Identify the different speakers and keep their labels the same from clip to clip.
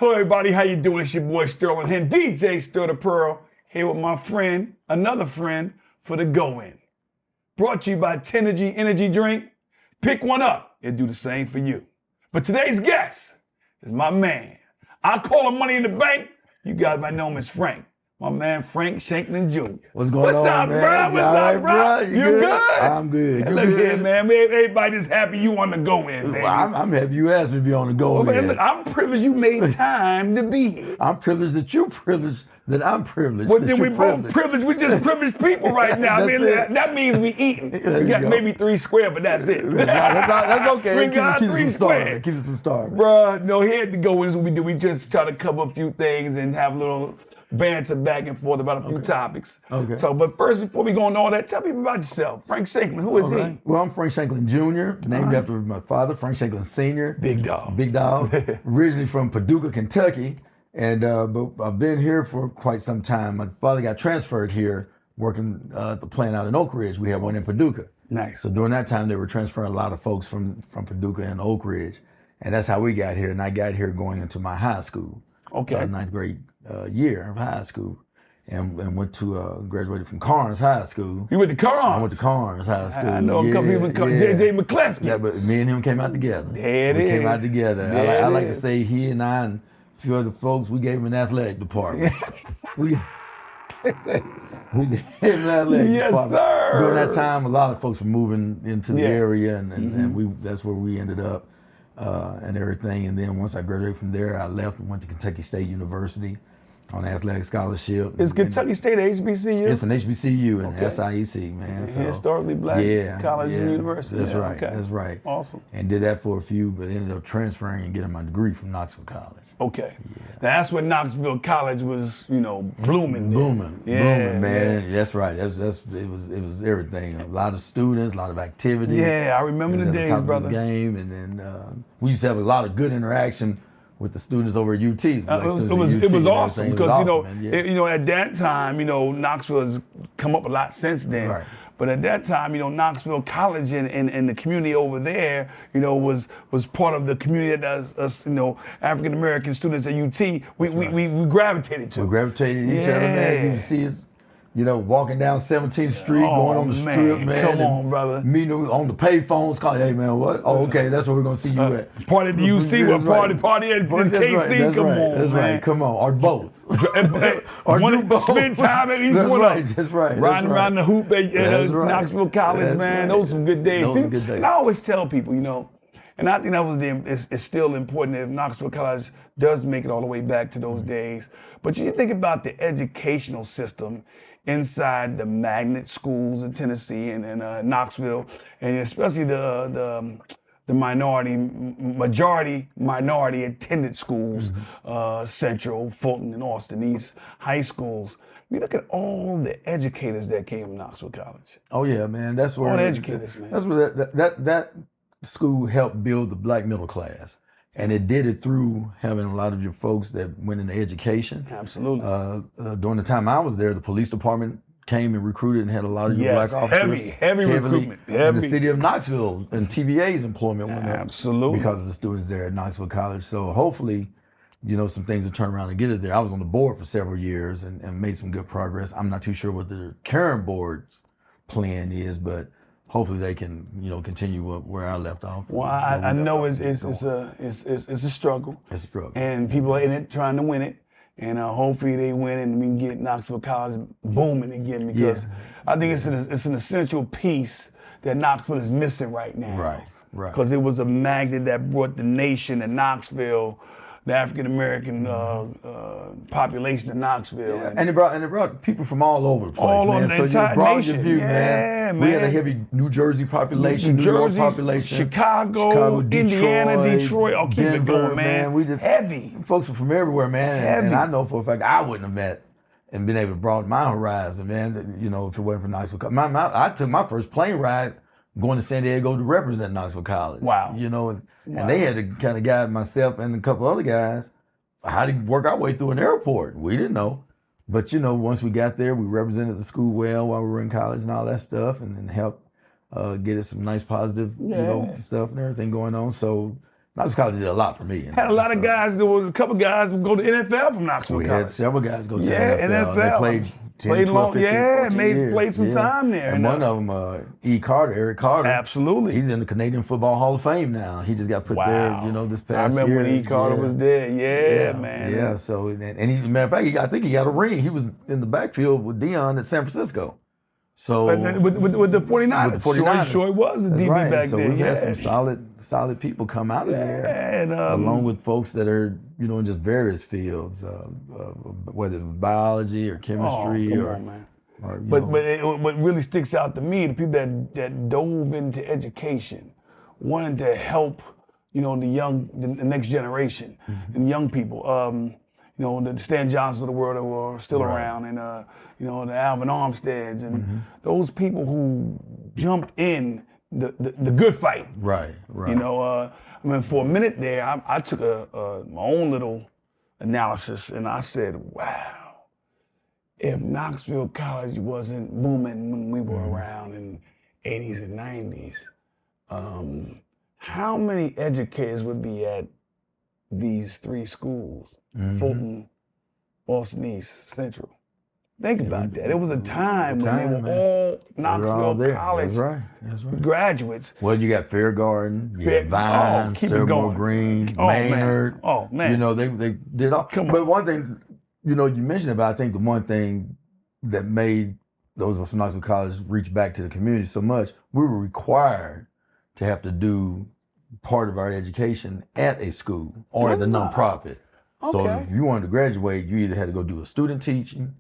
Speaker 1: Hello everybody, how you doing? It's your boy Sterl and DJ Sterl the Pearl, here with my friend, another friend for the go-in. Brought to you by Tenergy Energy Drink. Pick one up, it'll do the same for you. But today's guest is my man. I call him Money in the Bank. You guys might know him as Frank. My man Frank Shaklin Jr.
Speaker 2: What's going on,
Speaker 1: up,
Speaker 2: man?
Speaker 1: bro? What's up, bro? You good?
Speaker 2: I'm good.
Speaker 1: Look here, man. Everybody's happy you on the go-in, baby.
Speaker 2: Well, I'm happy you asked me to be on the go-in.
Speaker 1: Man, look, I'm privileged you made time to be here.
Speaker 2: I'm privileged that you're privileged, that I'm privileged.
Speaker 1: Well, then we both privileged. We just privileged people right now. I mean, that means we eating. We got maybe 3 square, but that's it.
Speaker 2: That's okay.
Speaker 1: We got 3 square.
Speaker 2: Keep it from starving.
Speaker 1: Bruh, no, here at the go-in is what we do. We just try to cover a few things and have a little banter back and forth about a few topics.
Speaker 2: Okay.
Speaker 1: So, but first, before we go into all that, tell me about yourself. Frank Shaklin, who is he?
Speaker 2: Well, I'm Frank Shaklin Jr., named after my father, Frank Shaklin Sr.
Speaker 1: Big dog.
Speaker 2: Big dog. Originally from Paducah, Kentucky. And but I've been here for quite some time. My father got transferred here, working at the plant out in Oak Ridge. We had one in Paducah.
Speaker 1: Nice.
Speaker 2: So during that time, they were transferring a lot of folks from Paducah and Oak Ridge. And that's how we got here. And I got here going into my high school.
Speaker 1: Okay.
Speaker 2: 9th grade year of high school. And went to, graduated from Carnes High School.
Speaker 1: You went to Carnes?
Speaker 2: I went to Carnes High School.
Speaker 1: I know a couple people, JJ McCleskey.
Speaker 2: Yeah, but me and him came out together.
Speaker 1: There it
Speaker 2: we
Speaker 1: is.
Speaker 2: came out together.
Speaker 1: There
Speaker 2: I like to say he and I and a few other folks, we gave him an athletic department. we gave him an athletic department.
Speaker 1: Sir.
Speaker 2: During that time, a lot of folks were moving into the area, and that's where we ended up and everything. And then once I graduated from there, I left and went to Kentucky State University on athletic scholarship.
Speaker 1: Is Kentucky State a HBCU?
Speaker 2: It's an HBCU and SIEC, man. So,
Speaker 1: historically black college and university.
Speaker 2: That's right.
Speaker 1: Okay.
Speaker 2: That's right.
Speaker 1: Awesome.
Speaker 2: And did that for a few, but ended up transferring and getting my degree from Knoxville College.
Speaker 1: Okay. That's when Knoxville College was, blooming.
Speaker 2: Booming, man. That's right. It was everything. A lot of students, a lot of activity.
Speaker 1: Yeah, I remember the days, brother.
Speaker 2: Game, and then we used to have a lot of good interaction with the students over at UT.
Speaker 1: It was awesome because at that time, Knoxville has come up a lot since then.
Speaker 2: Right.
Speaker 1: But at that time, Knoxville College and the community over there, was part of the community that us, African American students at UT, we gravitated to.
Speaker 2: We gravitated to each other, man. You see us, walking down 17th Street, going on the strip, man.
Speaker 1: Come on, brother.
Speaker 2: Meeting on the pay phones, calling, hey, man, what? Oh, okay, that's where we're going to see you at.
Speaker 1: Party at the UC, party at KC, come on,
Speaker 2: That's right, come on, or both.
Speaker 1: Or do both. Spend time at each one of them.
Speaker 2: That's right.
Speaker 1: Riding around the hoop at Knoxville College, man. Those are some good days. And I always tell people, and I think that was it's still important if Knoxville College does make it all the way back to those days. But you think about the educational system inside the magnet schools in Tennessee and Knoxville, and especially the majority minority attended schools, Central, Fulton, and Austin East high schools. You look at all the educators that came from Knoxville College.
Speaker 2: Oh yeah, man. That's where
Speaker 1: all the educators, man.
Speaker 2: That's where that school helped build the black middle class. And it did it through having a lot of your folks that went into education.
Speaker 1: Absolutely.
Speaker 2: During the time I was there, the police department came and recruited and had a lot of your black officers.
Speaker 1: Heavy recruitment.
Speaker 2: In the city of Knoxville, and TVA's employment went up.
Speaker 1: Absolutely.
Speaker 2: Because of the students there at Knoxville College. So hopefully, some things will turn around and get it there. I was on the board for several years and made some good progress. I'm not too sure what the current board's plan is, but hopefully they can, continue where I left off.
Speaker 1: Well, I know it's a struggle.
Speaker 2: It's a struggle.
Speaker 1: And people are in it trying to win it. And hopefully they win and we can get Knoxville College booming again because I think it's an essential piece that Knoxville is missing right now.
Speaker 2: Right.
Speaker 1: Because it was a magnet that brought the nation to Knoxville, the African American population of Knoxville.
Speaker 2: Yeah. And it brought people from all over the place, man.
Speaker 1: So
Speaker 2: you broadened your view,
Speaker 1: man.
Speaker 2: We had a heavy New Jersey population, New York population,
Speaker 1: Chicago, Indiana, Detroit. I'll keep
Speaker 2: Denver,
Speaker 1: it going, man.
Speaker 2: We just
Speaker 1: heavy.
Speaker 2: Folks are from everywhere, man. And I know for a fact I wouldn't have met and been able to broaden my horizon, man. If it wasn't for Knoxville. I took my first plane ride going to San Diego to represent Knoxville College.
Speaker 1: Wow.
Speaker 2: And they had to kind of guide myself and a couple other guys how to work our way through an airport. We didn't know. But, once we got there, we represented the school well while we were in college and all that stuff, and then helped get us some nice positive, stuff and everything going on. So, Knoxville College did a lot for me.
Speaker 1: Had a lot of guys. There was a couple guys who go to NFL from Knoxville
Speaker 2: We
Speaker 1: College.
Speaker 2: had several guys go to
Speaker 1: NFL.
Speaker 2: NFL. They played 10, 12, 15, 14 years.
Speaker 1: Played some time there.
Speaker 2: And one of them, Eric Carter.
Speaker 1: Absolutely.
Speaker 2: He's in the Canadian Football Hall of Fame now. He just got put there, this past year.
Speaker 1: I remember when E. Carter was there. Yeah, man.
Speaker 2: Yeah, so, and he, matter of fact, I think he got a ring. He was in the backfield with Deion at San Francisco. So
Speaker 1: with the 49ers.
Speaker 2: With the 49ers.
Speaker 1: Sure was a DB back
Speaker 2: so
Speaker 1: there.
Speaker 2: We've had some solid people come out of there,
Speaker 1: and,
Speaker 2: along with folks that are, in just various fields, whether it's biology or chemistry
Speaker 1: what really sticks out to me, the people that dove into education, wanted to help, the next generation, and young people. The Stan Johnsons of the world who are still around, and the Alvin Armsteads, and those people who jumped in the good fight.
Speaker 2: Right.
Speaker 1: For a minute there, I took my own little analysis, and I said, wow, if Knoxville College wasn't booming when we were around in 80s and 90s, how many educators would be at these three schools, Fulton, Austin East, Central? Think about that. It was a time when they were all Knoxville College graduates.
Speaker 2: Well, you got Fairgarden, you got Vine, Seymour Green, Maynard.
Speaker 1: Oh, man.
Speaker 2: They did all. But one thing, you mentioned about, I think the one thing that made those of us from Knoxville College reach back to the community so much, we were required to have to do part of our education at a school or at the nonprofit. Okay. So if you wanted to graduate, you either had to go do a student teaching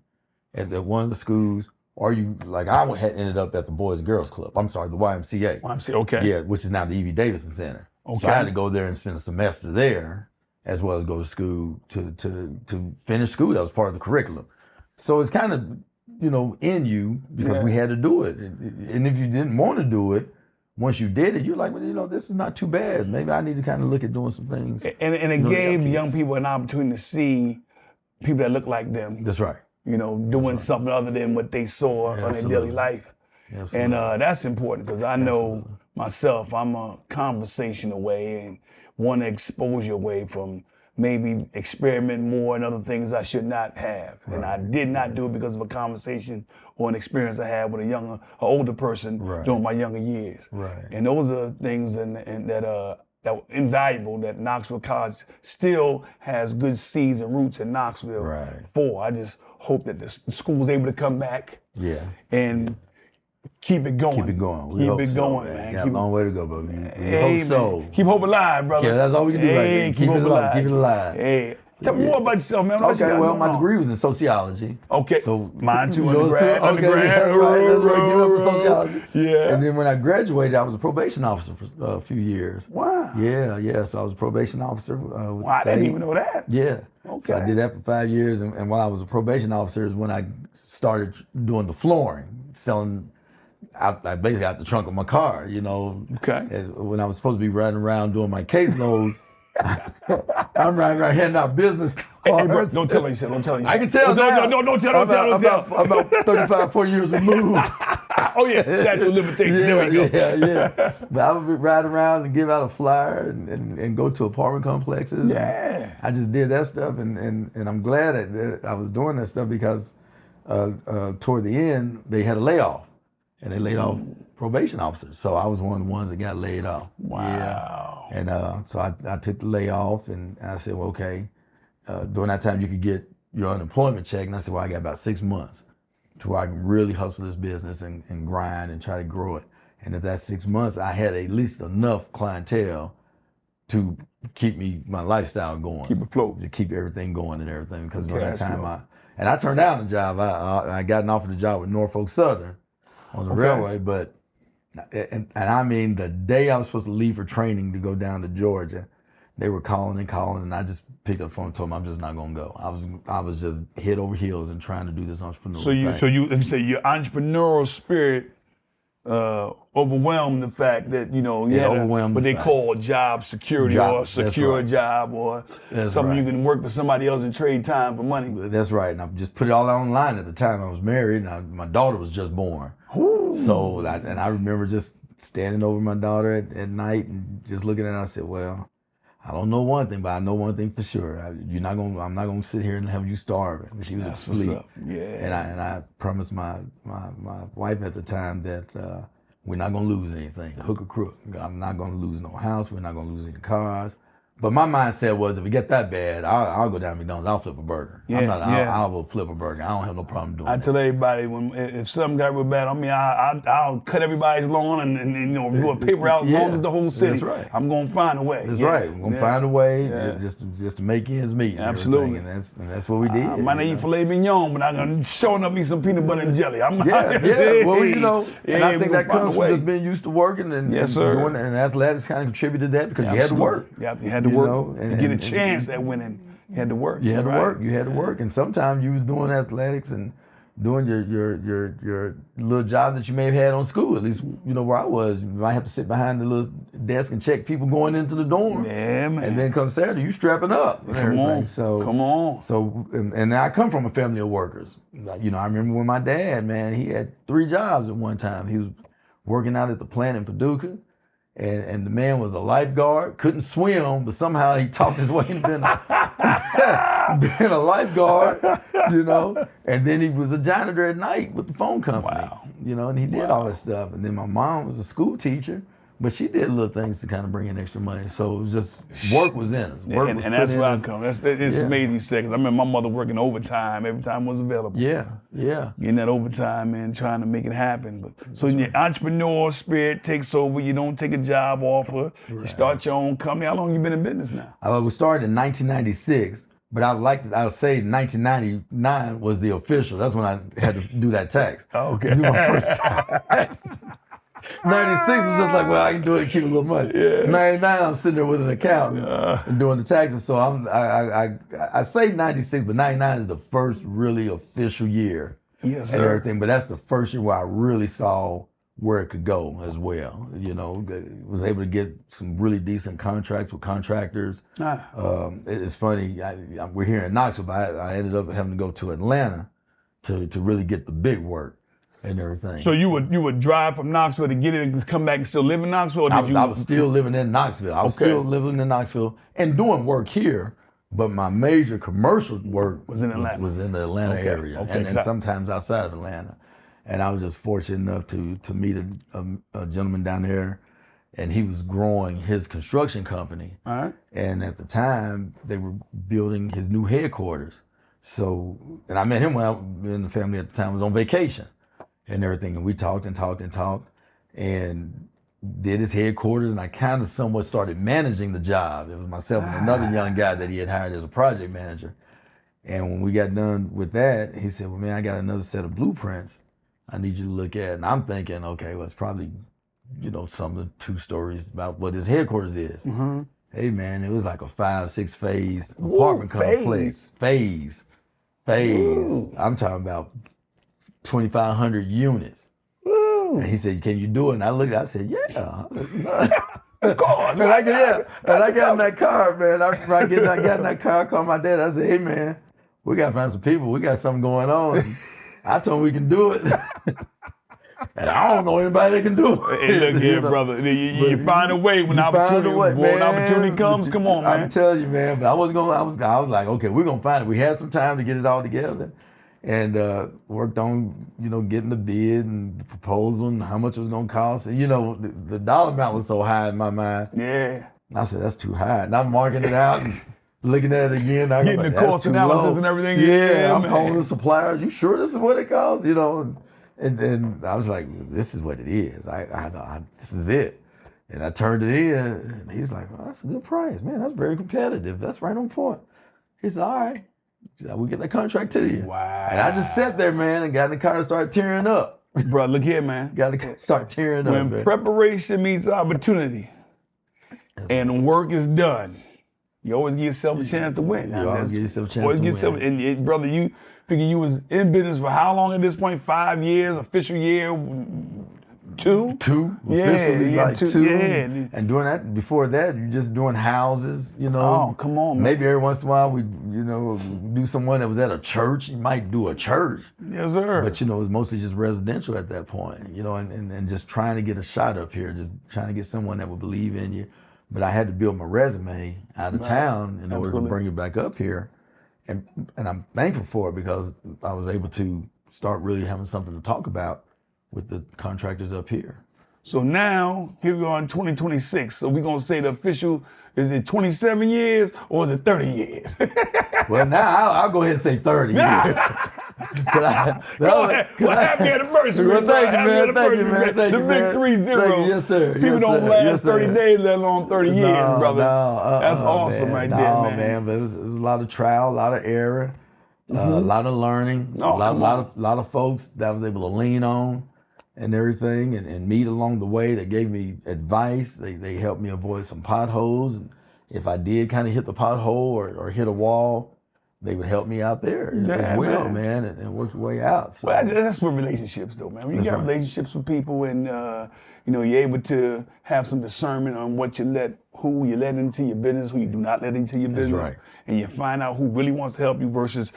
Speaker 2: at one of the schools, or you, like I had ended up at the Boys and Girls Club. I'm sorry, the YMCA.
Speaker 1: YMCA, okay.
Speaker 2: Yeah, which is now the E.V. Davidson Center.
Speaker 1: Okay.
Speaker 2: So I had to go there and spend a semester there, as well as go to school to finish school. That was part of the curriculum. So it's kind of, in you, because we had to do it. And if you didn't want to do it, once you did it, you're like, well, this is not too bad. Maybe I need to kind of look at doing some things.
Speaker 1: And it gave young people an opportunity to see people that look like them.
Speaker 2: That's right.
Speaker 1: Doing something other than what they saw on their daily life.
Speaker 2: Absolutely.
Speaker 1: And that's important, because I know myself, I'm a conversation away and want to expose you away from maybe experiment more and other things I should not have. Right. And I did not do it because of a conversation or an experience I had with an older person during my younger years.
Speaker 2: Right.
Speaker 1: And those are things that were invaluable, that Knoxville College still has good seeds and roots in Knoxville for. I just hope that the school's able to come back and keep it going.
Speaker 2: Keep it going.
Speaker 1: Keep it going, man.
Speaker 2: Got a long way to go, but we hope so.
Speaker 1: Keep hope alive, brother.
Speaker 2: Yeah, that's all we can do right there. Keep it alive. Keep it alive.
Speaker 1: Hey, tell me more about yourself, man.
Speaker 2: Okay, well, my degree was in sociology.
Speaker 1: Okay.
Speaker 2: So
Speaker 1: mine too,
Speaker 2: undergrad.
Speaker 1: undergrad.
Speaker 2: That's right. Give up for sociology.
Speaker 1: Yeah.
Speaker 2: And then when I graduated, I was a probation officer for a few years.
Speaker 1: Wow.
Speaker 2: Yeah. So I was a probation officer with the
Speaker 1: I
Speaker 2: state.
Speaker 1: didn't even know that.
Speaker 2: Yeah.
Speaker 1: Okay.
Speaker 2: So I did that for 5 years, and while I was a probation officer is when I started doing the flooring, selling basically out the trunk of my car,
Speaker 1: Okay.
Speaker 2: When I was supposed to be riding around doing my caseloads, I'm riding around handing out business cards.
Speaker 1: Hey, bro, don't tell her you said. Don't tell her you said.
Speaker 2: I can tell now.
Speaker 1: Don't tell.
Speaker 2: About 35, 40 years removed.
Speaker 1: Oh yeah, statute of limitations. There we go.
Speaker 2: Yeah. But I would ride around and give out a flyer and go to apartment complexes.
Speaker 1: Yeah.
Speaker 2: I just did that stuff, and I'm glad that I was doing that stuff, because toward the end they had a layoff. And they laid off probation officers. So I was one of the ones that got laid off.
Speaker 1: Wow.
Speaker 2: Yeah. And so I took the layoff, and I said, well, okay, during that time you could get your unemployment check. And I said, well, I got about 6 months to where I can really hustle this business and grind and try to grow it. And if that's 6 months, I had at least enough clientele to keep my lifestyle going.
Speaker 1: Keep it afloat.
Speaker 2: To keep everything going and everything. Because during that time, I turned down the job. I got offered a job with Norfolk Southern on the railway, but I mean, the day I was supposed to leave for training to go down to Georgia, they were calling, and I just picked up the phone and told them I'm just not gonna go. I was just head over heels and trying to do this entrepreneurial thing.
Speaker 1: So you say your entrepreneurial spirit overwhelmed the fact that you had what they call job security or secure job or something you can work for somebody else and trade time for money.
Speaker 2: That's right. And I just put it all online at the time. I was married, and my daughter was just born. Ooh. So I remember just standing over my daughter at night and just looking at her. I said, well, I don't know one thing, but I know one thing for sure. I'm not gonna sit here and have you starving. She was asleep.
Speaker 1: Yeah.
Speaker 2: And I promised my wife at the time that we're not gonna lose anything, hook or crook. I'm not gonna lose no house. We're not gonna lose any cars. But my mindset was, if it get that bad, I'll go down to McDonald's. I'll flip a burger.
Speaker 1: Yeah,
Speaker 2: I will flip a burger. I don't have no problem doing that.
Speaker 1: I tell everybody, if something got real bad on me, I'll cut everybody's lawn and you know, do a paper out as long as the whole city.
Speaker 2: That's right.
Speaker 1: I'm gonna find a way.
Speaker 2: That's right. I'm gonna find a way just to make ends meet.
Speaker 1: Absolutely.
Speaker 2: And that's what we did.
Speaker 1: I might not eat filet mignon, but I'm gonna showing up eat some peanut butter and jelly.
Speaker 2: Well, you know, and I think that comes from just being used to working and doing, and athletics kind of contributed to that because you had to work.
Speaker 1: Yeah, you had to work. To get a chance at winning, you had to work.
Speaker 2: You had to work. You had to work. And sometimes you was doing athletics and doing your little job that you may have had on school. At least, you know, where I was, you might have to sit behind the little desk and check people going into the dorm.
Speaker 1: Yeah, man.
Speaker 2: And then come Saturday, you strapping up and everything.
Speaker 1: Come on.
Speaker 2: So, and I come from a family of workers. You know, I remember when my dad, man, he had 3 jobs at one time. He was working out at the plant in Paducah. And the man was a lifeguard, couldn't swim, but somehow he talked his way into being a lifeguard, you know. And then he was a janitor at night with the phone company, you know, and he did all that stuff. And then my mom was a school teacher, but she did little things to kind of bring in extra money. So it was just, work was in us.
Speaker 1: And that's where I come. It's amazing you said, because I remember my mother working overtime every time it was available.
Speaker 2: Yeah.
Speaker 1: Getting that overtime and trying to make it happen. But so your entrepreneur spirit takes over. You don't take a job offer. You start your own company. How long you been in business now?
Speaker 2: I was started in 1996. But I would say 1999 was the official. That's when I had to do that tax.
Speaker 1: Okay.
Speaker 2: Do my first tax. 96 was just like, well, I can do it and keep a little money. 99, I'm sitting there with an accountant and doing the taxes. So I say 96, but 99 is the first really official year and everything. But that's the first year where I really saw where it could go as well. You know, was able to get some really decent contracts with contractors. It's funny, we're here in Knoxville, but I ended up having to go to Atlanta to really get the big work and everything.
Speaker 1: So you would drive from Knoxville to get it and come back and still live in Knoxville? Or
Speaker 2: I was still living in Knoxville. I was still living in Knoxville and doing work here, but my major commercial work was in the Atlanta area and sometimes outside of Atlanta. And I was just fortunate enough to meet a gentleman down there, and he was growing his construction company. And at the time, they were building his new headquarters. So, and I met him when the family at the time was on vacation and everything. And we talked and did his headquarters, and I kind of somewhat started managing the job. It was myself and another young guy that he had hired as a project manager. And when we got done with that, he said, well, man, I got another set of blueprints I need you to look at. And I'm thinking, okay, well, it's probably, you know, some of the 2 stories about what his headquarters is. Hey, man, it was like a 5-6 phase apartment complex. Phase. I'm talking about 2,500 units. And he said, can you do it? And I looked, I said, yeah. Of course. And I got in that car, man. I got in that car, I called my dad. I said, hey, man, we got to find some people. We got something going on. I told him we can do it. And I don't know anybody that can do it.
Speaker 1: Hey, look here, brother. You find a way when opportunity comes. Come on, man.
Speaker 2: I'm telling you, man. But I was like, okay, we're gonna find it. We had some time to get it all together, and worked on, you know, getting the bid and the proposal and how much it was gonna cost. And, you know, the dollar amount was so high in my mind.
Speaker 1: Yeah.
Speaker 2: I said, that's too high. And I'm marking it out and looking at it again.
Speaker 1: Getting the cost analysis and everything.
Speaker 2: Yeah, I'm calling the suppliers. You sure this is what it costs? You know. And then I was like, this is what it is. This is it. And I turned it in, and he was like, well, that's a good price. Man, that's very competitive. That's right on point. He said, all right, we'll get that contract to you.
Speaker 1: Wow.
Speaker 2: And I just sat there, man, and got in the car and started tearing up.
Speaker 1: Bro, look here, man.
Speaker 2: Got to start tearing up,
Speaker 1: When preparation meets opportunity and work is done, you always give yourself a chance to win.
Speaker 2: You always give yourself a chance to win.
Speaker 1: And brother, you figure you was in business for how long at this point? 5 years, official year, 2?
Speaker 2: 2, officially like 2.
Speaker 1: Yeah.
Speaker 2: And doing that, before that, you're just doing houses, you know.
Speaker 1: Oh, come on, man.
Speaker 2: Maybe every once in a while we, you know, do someone that was at a church. You might do a church.
Speaker 1: Yes, sir.
Speaker 2: But, you know, it was mostly just residential at that point, you know, and just trying to get a shot up here, just trying to get someone that would believe in you. but I had to build my resume out of town in order to bring it back up here. And I'm thankful for it because I was able to start really having something to talk about with the contractors up here.
Speaker 1: So now, here we are in 2026. So we're going to say the official, is it 27 years or is it 30 years?
Speaker 2: Well, now I'll go ahead and say 30 years.
Speaker 1: Well, happy anniversary,
Speaker 2: well,
Speaker 1: man.
Speaker 2: Thank you, man.
Speaker 1: The big 3-0.
Speaker 2: Yes, sir.
Speaker 1: People don't last 30 days, let alone 30 years, brother. That's awesome right there, man.
Speaker 2: Man, but it was a lot of trial, a lot of error, a lot of learning, a lot of folks that I was able to lean on and everything and meet along the way that gave me advice. They helped me avoid some potholes. And if I did kind of hit the pothole or hit a wall, they would help me out there as well, man, and work your way out. So.
Speaker 1: Well, that's with relationships, though, man. When you got relationships with people and, you're able to have some discernment on who you let into your business, who you do not let into your business.
Speaker 2: That's right.
Speaker 1: And you find out who really wants to help you versus,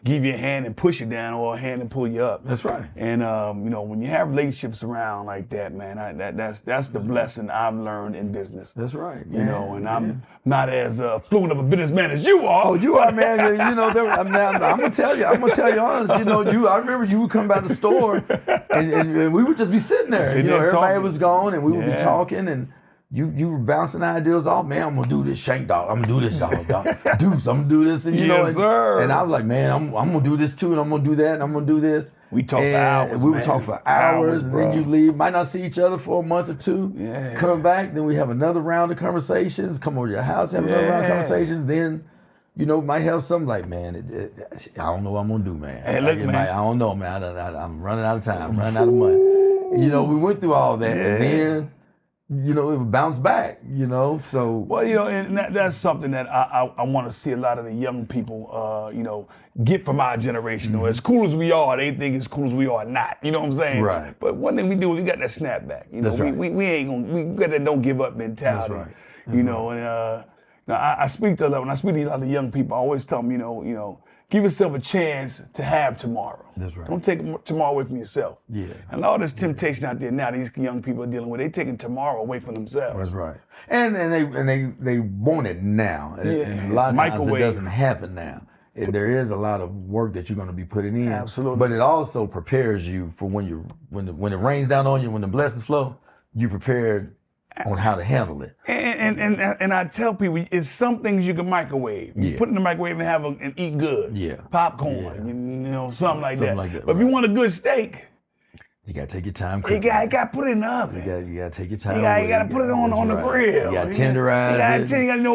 Speaker 1: give you a hand and push you down or a hand and pull you up.
Speaker 2: That's right.
Speaker 1: And, when you have relationships around like that, man, that's the blessing I've learned in business.
Speaker 2: That's right.
Speaker 1: And I'm not as fluent of a businessman as you are.
Speaker 2: Oh, you are, man. I'm gonna tell you honest. I remember you would come by the store and we would just be sitting there. Everybody was gone and we would be talking and you were bouncing ideas off. Man, I'm gonna do this shank dog. I'm gonna do this dog. Deuce, I'm gonna do this. And
Speaker 1: sir.
Speaker 2: And I was like, man, I'm gonna do this too, and I'm gonna do that, and I'm gonna do this.
Speaker 1: We talk for hours.
Speaker 2: We would talk for hours, and then you leave. Might not see each other for a month or two.
Speaker 1: Yeah.
Speaker 2: Come back, then we have another round of conversations. Come over to your house, have another round of conversations. Then, might have something like, man, I don't know what I'm gonna do, man.
Speaker 1: Hey, look, man.
Speaker 2: I don't know, man. I'm running out of time. I'm running out of money. We went through all that, and then. It would bounce back, so.
Speaker 1: Well, and that's something that I want to see a lot of the young people, get from our generation. As cool as we are, they think as cool as we are not. You know what I'm saying?
Speaker 2: Right.
Speaker 1: But one thing we do is we got that snapback.
Speaker 2: That's right.
Speaker 1: We got that don't give up mentality.
Speaker 2: That's right.
Speaker 1: And I speak to when I speak to a lot of young people, I always tell them, give yourself a chance to have tomorrow.
Speaker 2: That's right.
Speaker 1: Don't take tomorrow away from yourself.
Speaker 2: Yeah.
Speaker 1: And all this temptation out there now, these young people are dealing with, they're taking tomorrow away from themselves.
Speaker 2: That's right. And they want it now.
Speaker 1: Yeah.
Speaker 2: And a lot of times it doesn't happen now. There is a lot of work that you're going to be putting in.
Speaker 1: Absolutely.
Speaker 2: But it also prepares you for when it rains down on you, when the blessings flow, you prepared on how to handle it.
Speaker 1: And I tell people, it's some things you can microwave. You put it in the microwave and have and eat good.
Speaker 2: Yeah.
Speaker 1: Popcorn, something like that. But if
Speaker 2: right.
Speaker 1: you want a good steak,
Speaker 2: you gotta take your time.
Speaker 1: You gotta put it in the oven.
Speaker 2: You gotta take your time.
Speaker 1: You gotta put it on the grill.
Speaker 2: You gotta tenderize it.
Speaker 1: You gotta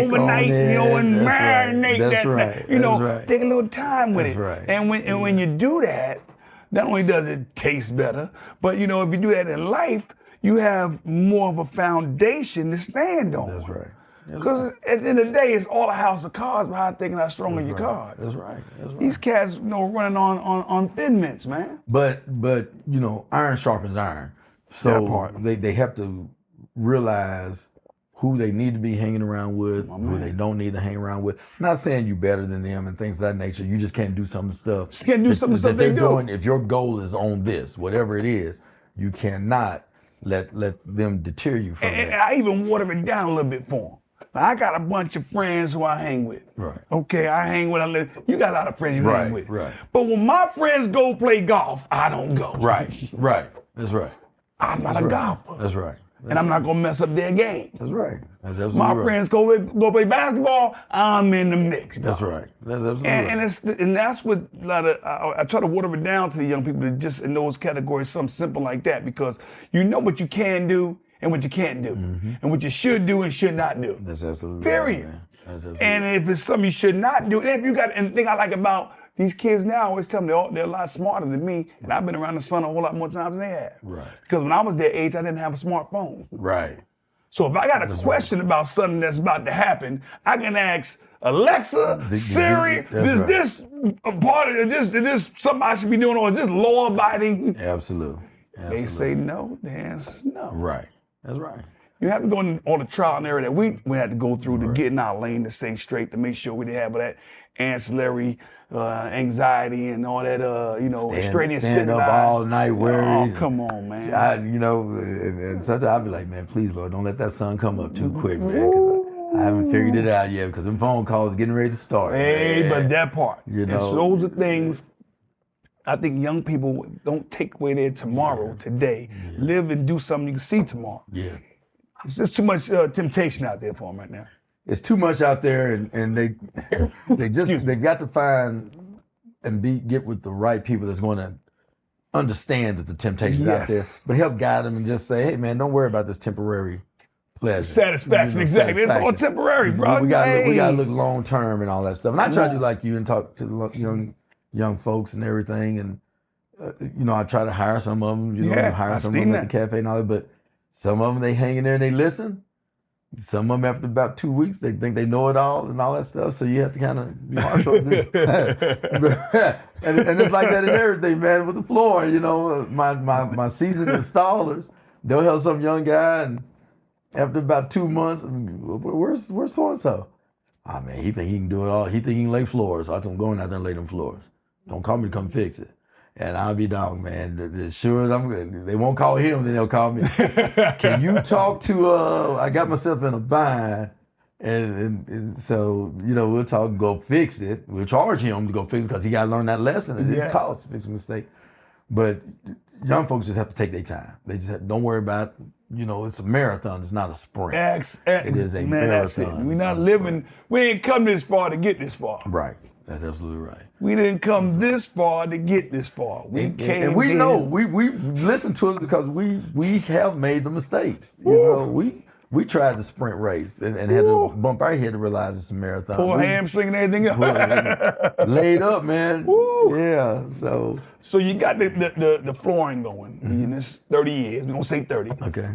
Speaker 1: overnight, and marinate that.
Speaker 2: That's right.
Speaker 1: Take a little time with it.
Speaker 2: Right.
Speaker 1: And when you do that, not only does it taste better, but if you do that in life, you have more of a foundation to stand on.
Speaker 2: That's right.
Speaker 1: Because at the end of the day, it's all a house of cards by how thick and how strong are your cards.
Speaker 2: That's right.
Speaker 1: These cats, running on thin mints, man.
Speaker 2: But iron sharpens iron. So they have to realize who they need to be hanging around with, who they don't need to hang around with. I'm not saying you better than them and things of that nature. You just can't do some of the stuff.
Speaker 1: Just can't do some of the stuff they're doing.
Speaker 2: If your goal is on this, whatever it is, you cannot let them deter you from
Speaker 1: and
Speaker 2: that.
Speaker 1: I even water it down a little bit for them. Now, I got a bunch of friends who I hang with.
Speaker 2: Right.
Speaker 1: Okay, I hang with. You got a lot of friends you hang with.
Speaker 2: Right.
Speaker 1: But when my friends go play golf, I don't go.
Speaker 2: Right. That's right.
Speaker 1: I'm not a golfer.
Speaker 2: That's right.
Speaker 1: And I'm not gonna mess up their game.
Speaker 2: That's right. That's absolutely
Speaker 1: my
Speaker 2: right.
Speaker 1: friends go play basketball, I'm in the mix.
Speaker 2: That's right. That's absolutely right.
Speaker 1: And that's what a lot of I try to water it down to the young people to just in those categories, something simple like that, because you know what you can do and what you can't do, and what you should do and should not do.
Speaker 2: That's absolutely
Speaker 1: Period.
Speaker 2: Right, that's absolutely
Speaker 1: and if it's something you should not do, and if you got, and the thing I like about these kids now, I always tell them they're a lot smarter than me, and I've been around the sun a whole lot more times than they have.
Speaker 2: Right.
Speaker 1: Because when I was their age, I didn't have a smartphone.
Speaker 2: Right.
Speaker 1: So if I got a question about something that's about to happen, I can ask Alexa, Siri, is this a part of this? Is this something I should be doing, or is this law-abiding?
Speaker 2: Absolutely.
Speaker 1: They say no, the answer's no.
Speaker 2: Right. That's right.
Speaker 1: You have to go in all the trial and error that we had to go through to get in our lane to stay straight, to make sure we didn't have that ancillary anxiety and all that, extraneous
Speaker 2: stand up all night worried.
Speaker 1: Oh, come on, man.
Speaker 2: And sometimes I'll be like, man, please, Lord, don't let that sun come up too quick, man, 'cause I haven't figured it out yet, because them phone calls getting ready to start.
Speaker 1: Hey,
Speaker 2: man.
Speaker 1: but that part.
Speaker 2: You know,
Speaker 1: and so those are things I think young people don't take away their tomorrow, today. Live and do something you can see tomorrow.
Speaker 2: Yeah.
Speaker 1: It's just too much temptation out there for them right now.
Speaker 2: It's too much out there, and they've got to find and get with the right people that's going to understand that the temptation's out there, but help guide them and just say, hey man, don't worry about this temporary pleasure.
Speaker 1: Satisfaction, exactly. It's all temporary, bro.
Speaker 2: We got to look long term and all that stuff. And I try to do like you and talk to young folks and everything, and I try to hire some of them, hire some of them at the cafe and all that, but some of them, they hang in there and they listen. Some of them, after about 2 weeks, they think they know it all and all that stuff. So you have to kind of be harsh on this. and it's like that in everything, man. With the floor, my seasoned installers, they'll help some young guy, and after about 2 months, where's so and so? Ah, man, he think he can do it all. He think he can lay floors. So I told him, go in out there and lay them floors. Don't call me to come fix it. And I'll be dog, man. As sure as I'm good, they won't call him, then they'll call me. Can you talk to? I got myself in a bind, and so we'll talk. Go fix it. We'll charge him to go fix it because he got to learn that lesson. It's cost to fix a mistake. But young folks just have to take their time. They just don't worry about. It's a marathon. It's not a sprint. It is a marathon.
Speaker 1: We're not living. We ain't come this far to get this far.
Speaker 2: Right. That's absolutely right.
Speaker 1: We didn't come this far to get this far. We came,
Speaker 2: and we know we listen to us because we have made the mistakes. We tried the sprint race and had to bump our head to realize it's a marathon.
Speaker 1: Poor hamstring and everything else.
Speaker 2: Laid up, man. Woo. Yeah.
Speaker 1: So you got the flooring going in this 30 years. We're gonna say 30.
Speaker 2: Okay.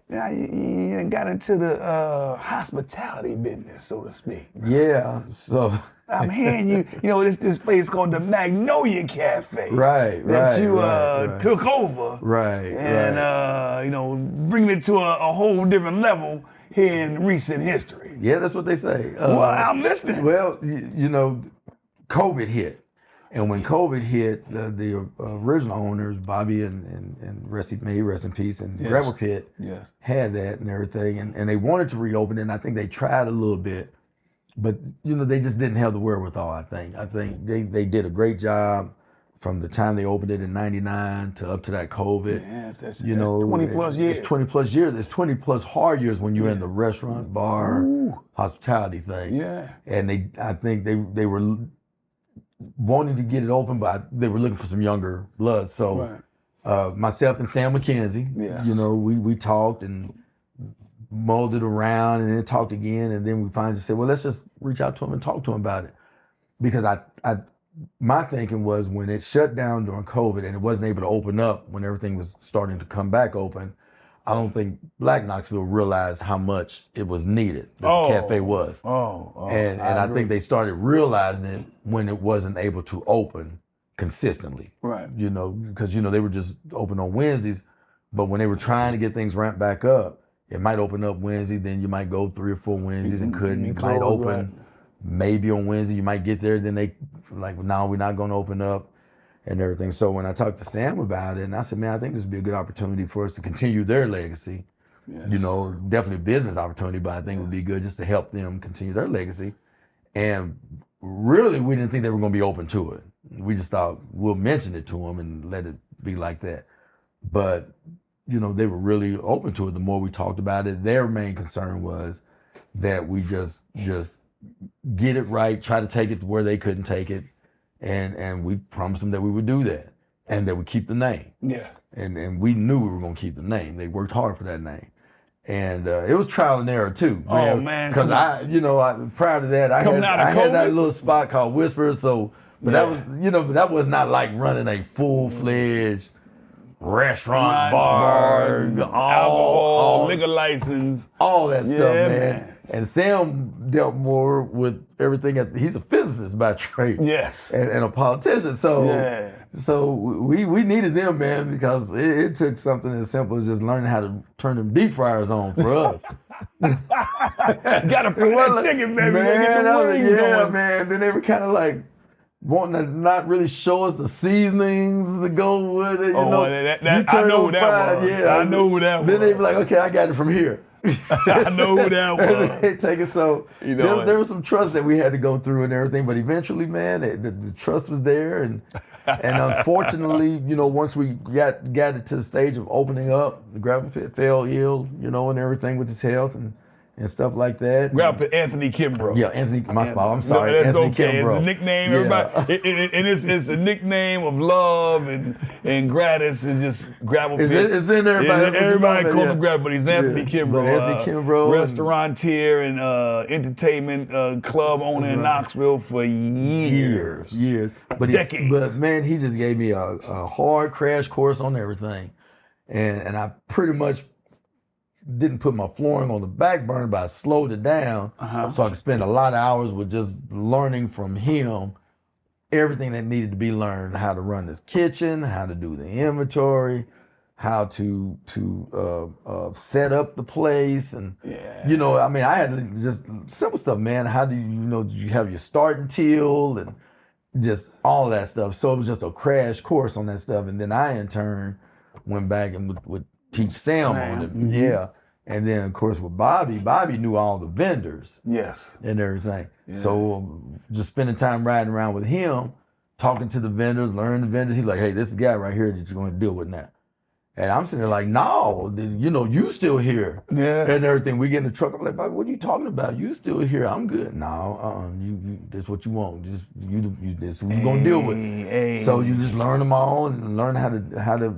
Speaker 1: Now you got into the hospitality business, so to speak.
Speaker 2: Yeah. So
Speaker 1: I'm hearing this place called the Magnolia Cafe.
Speaker 2: Right.
Speaker 1: That you took over.
Speaker 2: Right.
Speaker 1: And bringing it to a whole different level here in recent history.
Speaker 2: Yeah, that's what they say.
Speaker 1: Well, I'm listening.
Speaker 2: Well, COVID hit. And when COVID hit, the original owners, Bobby and rest in peace, and Rebel Pit had that and everything, and they wanted to reopen it, and I think they tried a little bit, but they just didn't have the wherewithal. I think they did a great job from the time they opened it in '99 to up to that COVID.
Speaker 1: Yeah, that's 20 plus years.
Speaker 2: It's 20 plus years. It's 20 plus hard years when you're in the restaurant, bar, hospitality thing.
Speaker 1: Yeah.
Speaker 2: And I think they were wanting to get it open, but they were looking for some younger blood. So myself and Sam McKenzie, we talked and molded around and then talked again. And then we finally just said, well, let's just reach out to him and talk to him about it. Because my thinking was when it shut down during COVID and it wasn't able to open up when everything was starting to come back open, I don't think Black Knoxville realized how much it was needed that the cafe was. And I think they started realizing it when it wasn't able to open consistently.
Speaker 1: Right.
Speaker 2: Because they were just open on Wednesdays, but when they were trying to get things ramped back up, it might open up Wednesday, then you might go 3 or 4 Wednesdays and couldn't. It might open maybe on Wednesday, you might get there, then they like, no, we're not going to open up. And everything. So when I talked to Sam about it, and I said, man, I think this would be a good opportunity for us to continue their legacy. Yes. Definitely a business opportunity, but I think it would be good just to help them continue their legacy. And really, we didn't think they were going to be open to it. We just thought we'll mention it to them and let it be like that. But, they were really open to it. The more we talked about it, their main concern was that we just get it right, try to take it to where they couldn't take it. And we promised them that we would do that and that we keep the name.
Speaker 1: Yeah.
Speaker 2: And we knew we were going to keep the name. They worked hard for that name. And it was trial and error too.
Speaker 1: Oh, man.
Speaker 2: Because prior to that, I had that little spot called Whisper. So, but that was not like running a full-fledged restaurant, bar,
Speaker 1: alcohol, liquor license.
Speaker 2: All that stuff, man. And Sam dealt more with everything. He's a physicist by trade.
Speaker 1: Yes.
Speaker 2: And a politician. So we needed them, man, because it took something as simple as just learning how to turn them deep fryers on for us.
Speaker 1: Gotta fry that chicken, baby.
Speaker 2: Man,
Speaker 1: going.
Speaker 2: man. Then they were kind of like wanting to not really show us the seasonings to go with it. You know,
Speaker 1: I know who that was.
Speaker 2: Yeah,
Speaker 1: I know who that was.
Speaker 2: Then they'd be like, okay, I got it from here.
Speaker 1: I know who that was.
Speaker 2: And they take it. So there was some trust that we had to go through and everything, but eventually, man, the trust was there, and unfortunately, once we got it to the stage of opening up, the gravel pit fell ill, and everything with his health and stuff like that.
Speaker 1: Gravel pit Anthony Kimbrough.
Speaker 2: Yeah, Anthony. My fault. I'm sorry.
Speaker 1: No, that's
Speaker 2: Anthony
Speaker 1: okay.
Speaker 2: Kimbrough.
Speaker 1: It's a nickname. Everybody, and it's a nickname of love and gratis. It's just gravel pit.
Speaker 2: It's in there.
Speaker 1: Everybody calls him gravel, but he's Anthony Kimbrough.
Speaker 2: Anthony Kimbrough,
Speaker 1: restaurateur and entertainment club owner in Knoxville for years.
Speaker 2: But
Speaker 1: decades.
Speaker 2: But man, he just gave me a hard crash course on everything, and I pretty much didn't put my flooring on the back burner, but I slowed it down so I could spend a lot of hours with just learning from him everything that needed to be learned: how to run this kitchen, how to do the inventory, how to set up the place, and I had just simple stuff, man. How do you have your starting till and just all of that stuff. So it was just a crash course on that stuff, and then I in turn went back and would teach Sam on it.
Speaker 1: Mm-hmm.
Speaker 2: Yeah. And then, of course, with Bobby knew all the vendors.
Speaker 1: Yes.
Speaker 2: And everything. Yeah. So just spending time riding around with him, talking to the vendors, learning the vendors. He's like, hey, this is the guy right here that you're going to deal with now. And I'm sitting there like, no, you still here.
Speaker 1: Yeah.
Speaker 2: And everything. We get in the truck. I'm like, Bobby, what are you talking about? You still here. I'm good. No, you that's what you want. This is what we're going to deal with. So you just learn them all and learn how to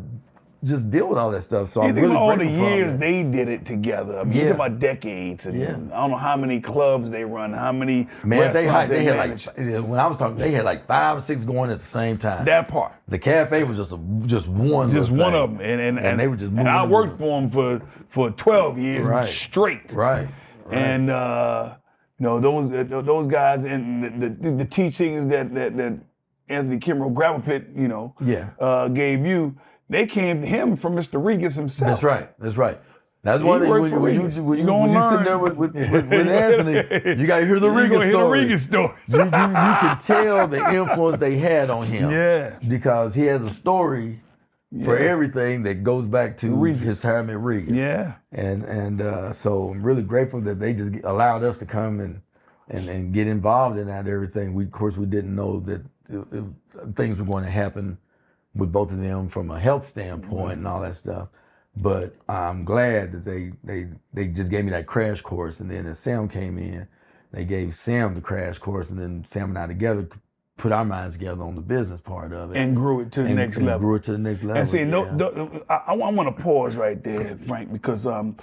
Speaker 2: just deal with all that stuff. So I'm really
Speaker 1: all
Speaker 2: grateful
Speaker 1: the years they did it together. I mean, you think about decades. And I don't know how many clubs they run, how many restaurants they manage.
Speaker 2: When I was talking, they had like 5 or 6 going at the same time.
Speaker 1: That part.
Speaker 2: The cafe was just one.
Speaker 1: Just one of them. And
Speaker 2: they were just moving.
Speaker 1: And I worked for them for 12 years straight.
Speaker 2: Right.
Speaker 1: And those guys and the teachings that Anthony Kimbrough Gravel Pit, gave you. They came to him from Mr. Regis himself.
Speaker 2: That's right. That's one thing when you sit there with Anthony, you got to hear the Regis stories. You can tell the influence they had on him.
Speaker 1: Yeah.
Speaker 2: Because he has a story for everything that goes back to his time at Regis.
Speaker 1: Yeah.
Speaker 2: And so I'm really grateful that they just allowed us to come and get involved in that everything. Of course, we didn't know that things were going to happen with both of them from a health standpoint and all that stuff. But I'm glad that they just gave me that crash course. And then as Sam came in, they gave Sam the crash course, and then Sam and I together put our minds together on the business part of it.
Speaker 1: And grew it to the next level.
Speaker 2: Grew it to the next level.
Speaker 1: And see, I want to pause right there, Frank, because the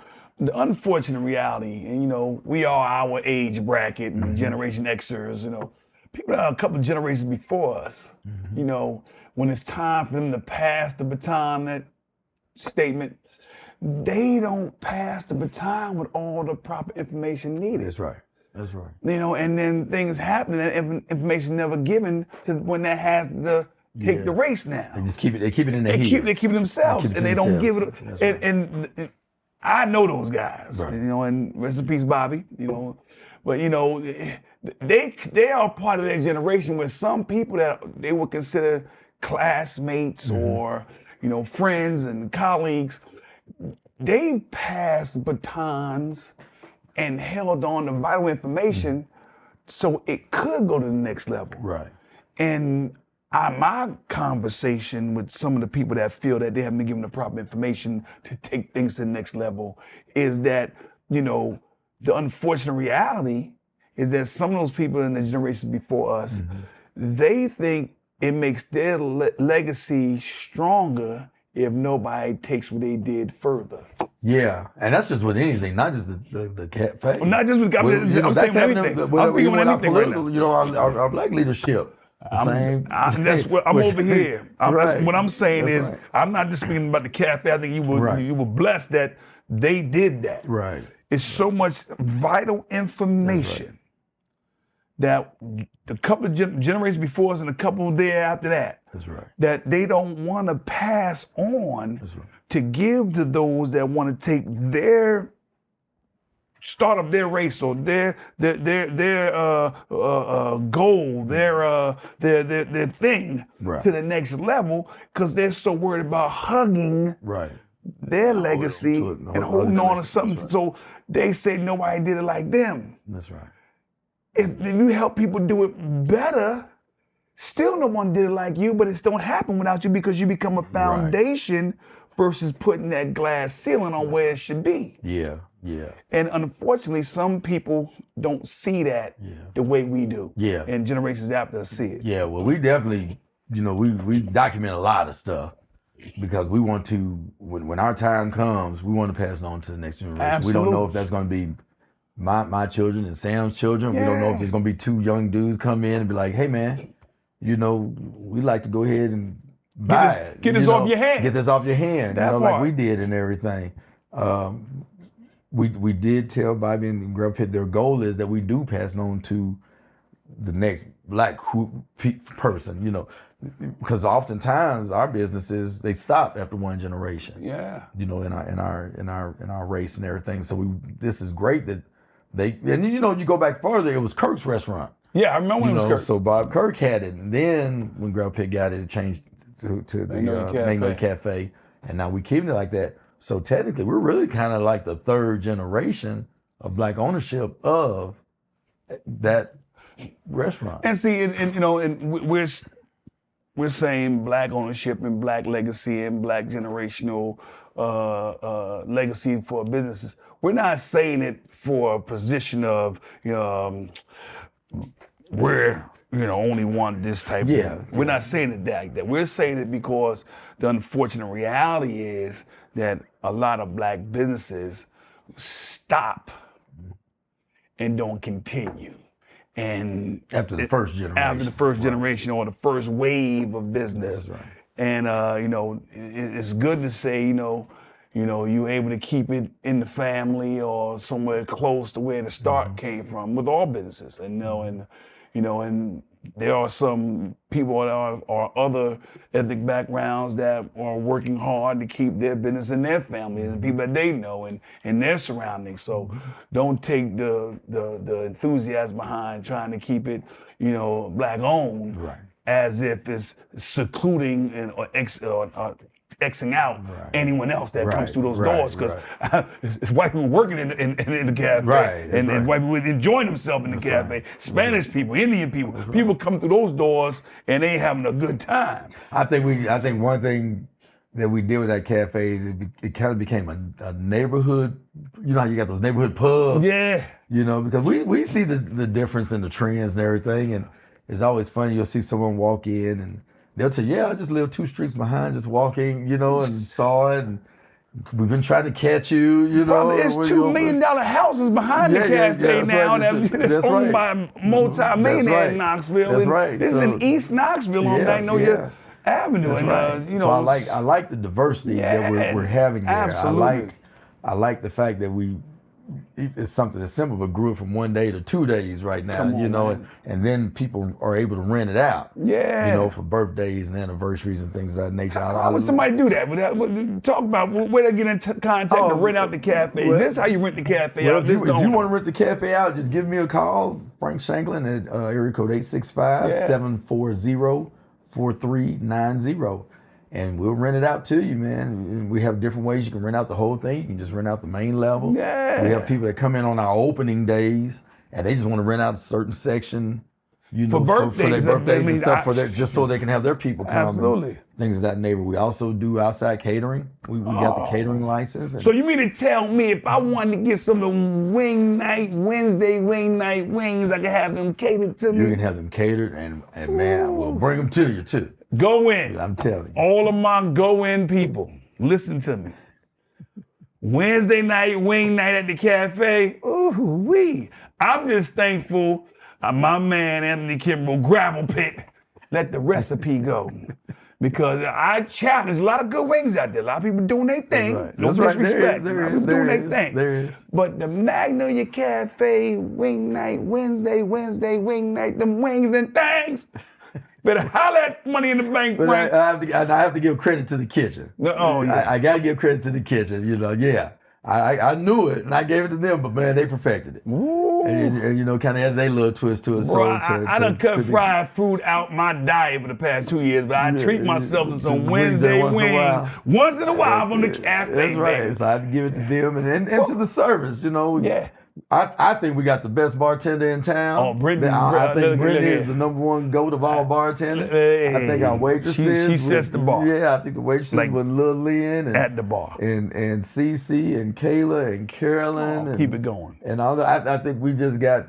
Speaker 1: unfortunate reality, and we are our age bracket and Generation Xers, people that are a couple of generations before us, when it's time for them to pass the baton, that statement, they don't pass the baton with all the proper information needed.
Speaker 2: That's right.
Speaker 1: And then things happen and information never given to when that has to take the race now.
Speaker 2: They just keep it in their head.
Speaker 1: They keep it themselves, and they don't give it. And I know those guys, and rest in peace, Bobby. But they are part of that generation where some people that they would consider classmates or friends and colleagues, they passed batons and held on to vital information so it could go to the next level.
Speaker 2: Right.
Speaker 1: And my conversation with some of the people that feel that they haven't been given the proper information to take things to the next level is that, the unfortunate reality is that some of those people in the generations before us, they think it makes their legacy stronger if nobody takes what they did further.
Speaker 2: Yeah, and that's just with anything, not just the cafe.
Speaker 1: Well, not just with I'm saying anything. I'm speaking with anything right now.
Speaker 2: Our black leadership.
Speaker 1: I'm over here. What I'm saying is, I'm not just speaking about the cafe. I think you were blessed that they did that.
Speaker 2: Right.
Speaker 1: It's so much vital information that the couple of generations before us and a couple there after that, that they don't want to pass on to give to those that want to take their start up their race or their goal, their thing to the next level, because they're so worried about hugging their legacy and holding on to something. So they say nobody did it like them.
Speaker 2: That's right.
Speaker 1: If you help people do it better, still no one did it like you, but it don't happen without you because you become a foundation versus putting that glass ceiling on where it should be.
Speaker 2: Yeah.
Speaker 1: And unfortunately, some people don't see that the way we do.
Speaker 2: Yeah.
Speaker 1: And generations after us see it.
Speaker 2: Yeah, well, we definitely, we document a lot of stuff because we want to, when our time comes, we want to pass it on to the next generation.
Speaker 1: Absolutely.
Speaker 2: We don't know if that's going to be my children and Sam's children. We don't know if there's going to be two young dudes come in and be like, hey, man, we like to go ahead and buy it.
Speaker 1: Get this off your hand.
Speaker 2: Get this off your hand, like we did and everything. We did tell Bobby and Grandpa Pitt their goal is that we do pass it on to the next black person, because oftentimes our businesses, they stop after one generation.
Speaker 1: Yeah.
Speaker 2: In our race and everything. So this is great that you go back further, it was Kirk's restaurant.
Speaker 1: Yeah, I remember when it was Kirk.
Speaker 2: So Bob Kirk had it, and then when Grandpa Pitt got it, it changed to the Magnolia Cafe, and now we keeping it like that. So technically, we're really kind of like the third generation of black ownership of that restaurant.
Speaker 1: And see, and we're saying black ownership and black legacy and black generational legacy for businesses. We're not saying it for a position of we're only want this type of. We're not saying it like that. We're saying it because the unfortunate reality is that a lot of black businesses stop and don't continue. And
Speaker 2: after the first generation.
Speaker 1: Or the first wave of business.
Speaker 2: That's right.
Speaker 1: And it's good to say, you're able to keep it in the family or somewhere close to where the start came from with all businesses. And and there are some people that are other ethnic backgrounds that are working hard to keep their business in their family and the people that they know and their surroundings. So don't take the enthusiasm behind trying to keep it, black owned, as if it's secluding or Xing out anyone else that comes through those doors, because white people working in the cafe and white people enjoying themselves in the cafe. Spanish people, Indian people, people come through those doors and they having a good time.
Speaker 2: I think one thing that we did with that cafe is it kind of became a neighborhood. You know how you got those neighborhood pubs?
Speaker 1: Yeah.
Speaker 2: Because we see the difference in the trends and everything, and it's always funny. You'll see someone walk in and they'll tell you, I just live 2 streets behind, just walking, and saw it. And we've been trying to catch you,
Speaker 1: Brother, there's $2 million houses behind the cafe now that's owned by a multi-millionaire in Knoxville.
Speaker 2: That's right.
Speaker 1: This is in East Knoxville on Magnolia Avenue.
Speaker 2: That's right. So I like the diversity that we're having there.
Speaker 1: Absolutely.
Speaker 2: I like the fact that it's something that's simple, but grew it from 1 day to 2 days right now, and then people are able to rent it out, for birthdays and anniversaries and things of that nature.
Speaker 1: How would somebody do that? Talk about where they get in contact to rent out the cafe. This is how you rent the cafe out.
Speaker 2: If you want to rent the cafe out, just give me a call, Frank Shaklin, at area code 865-740-4390. And we'll rent it out to you, man. We have different ways you can rent out the whole thing. You can just rent out the main level.
Speaker 1: Yeah.
Speaker 2: We have people that come in on our opening days and they just want to rent out a certain section,
Speaker 1: for
Speaker 2: their birthdays and stuff, just so they can have their people come.
Speaker 1: Absolutely.
Speaker 2: Things of that nature. We also do outside catering. We got the catering license.
Speaker 1: So you mean to tell me if I wanted to get some of the Wednesday wing night wings, I can have them catered to me?
Speaker 2: You can have them catered, and man, we'll bring them to you too.
Speaker 1: Go in.
Speaker 2: I'm telling you.
Speaker 1: All of my go-in people, listen to me. Wednesday night, wing night at the cafe. Ooh-wee. I'm just thankful my man, Anthony Kimbrough, gravel pit, let the recipe go. Because I challenge, there's a lot of good wings out there. A lot of people doing their thing.
Speaker 2: Right.
Speaker 1: No
Speaker 2: That's right.
Speaker 1: disrespect.
Speaker 2: There
Speaker 1: People
Speaker 2: is.
Speaker 1: doing their thing.
Speaker 2: There is.
Speaker 1: But the Magnolia Cafe wing night, Wednesday wing night, them wings and things. Better holler at Money in the Bank,
Speaker 2: But
Speaker 1: Frank.
Speaker 2: I have to give credit to the kitchen.
Speaker 1: Oh, yeah.
Speaker 2: I got to give credit to the kitchen. You know, yeah. I knew it and I gave it to them, but man, they perfected it. And you know, kind of had their little twist to it.
Speaker 1: Bro, I done cut fried food out my diet for the past 2 years, but I treat myself to some Wednesday wings once in a while from the cafe.
Speaker 2: That's right.
Speaker 1: Baby.
Speaker 2: So I had to give it to them and to the service, you know.
Speaker 1: Yeah.
Speaker 2: I think we got the best bartender in town.
Speaker 1: Oh, Brittany.
Speaker 2: I think Brittany is the #1 GOAT of all bartenders. I think our waitresses.
Speaker 1: She sets the bar.
Speaker 2: Yeah, I think the waitresses
Speaker 1: Like,
Speaker 2: with Lil Lynn and
Speaker 1: at the bar.
Speaker 2: and Cece and Kayla and Carolyn.
Speaker 1: Keep it going.
Speaker 2: And all that. I think we just got.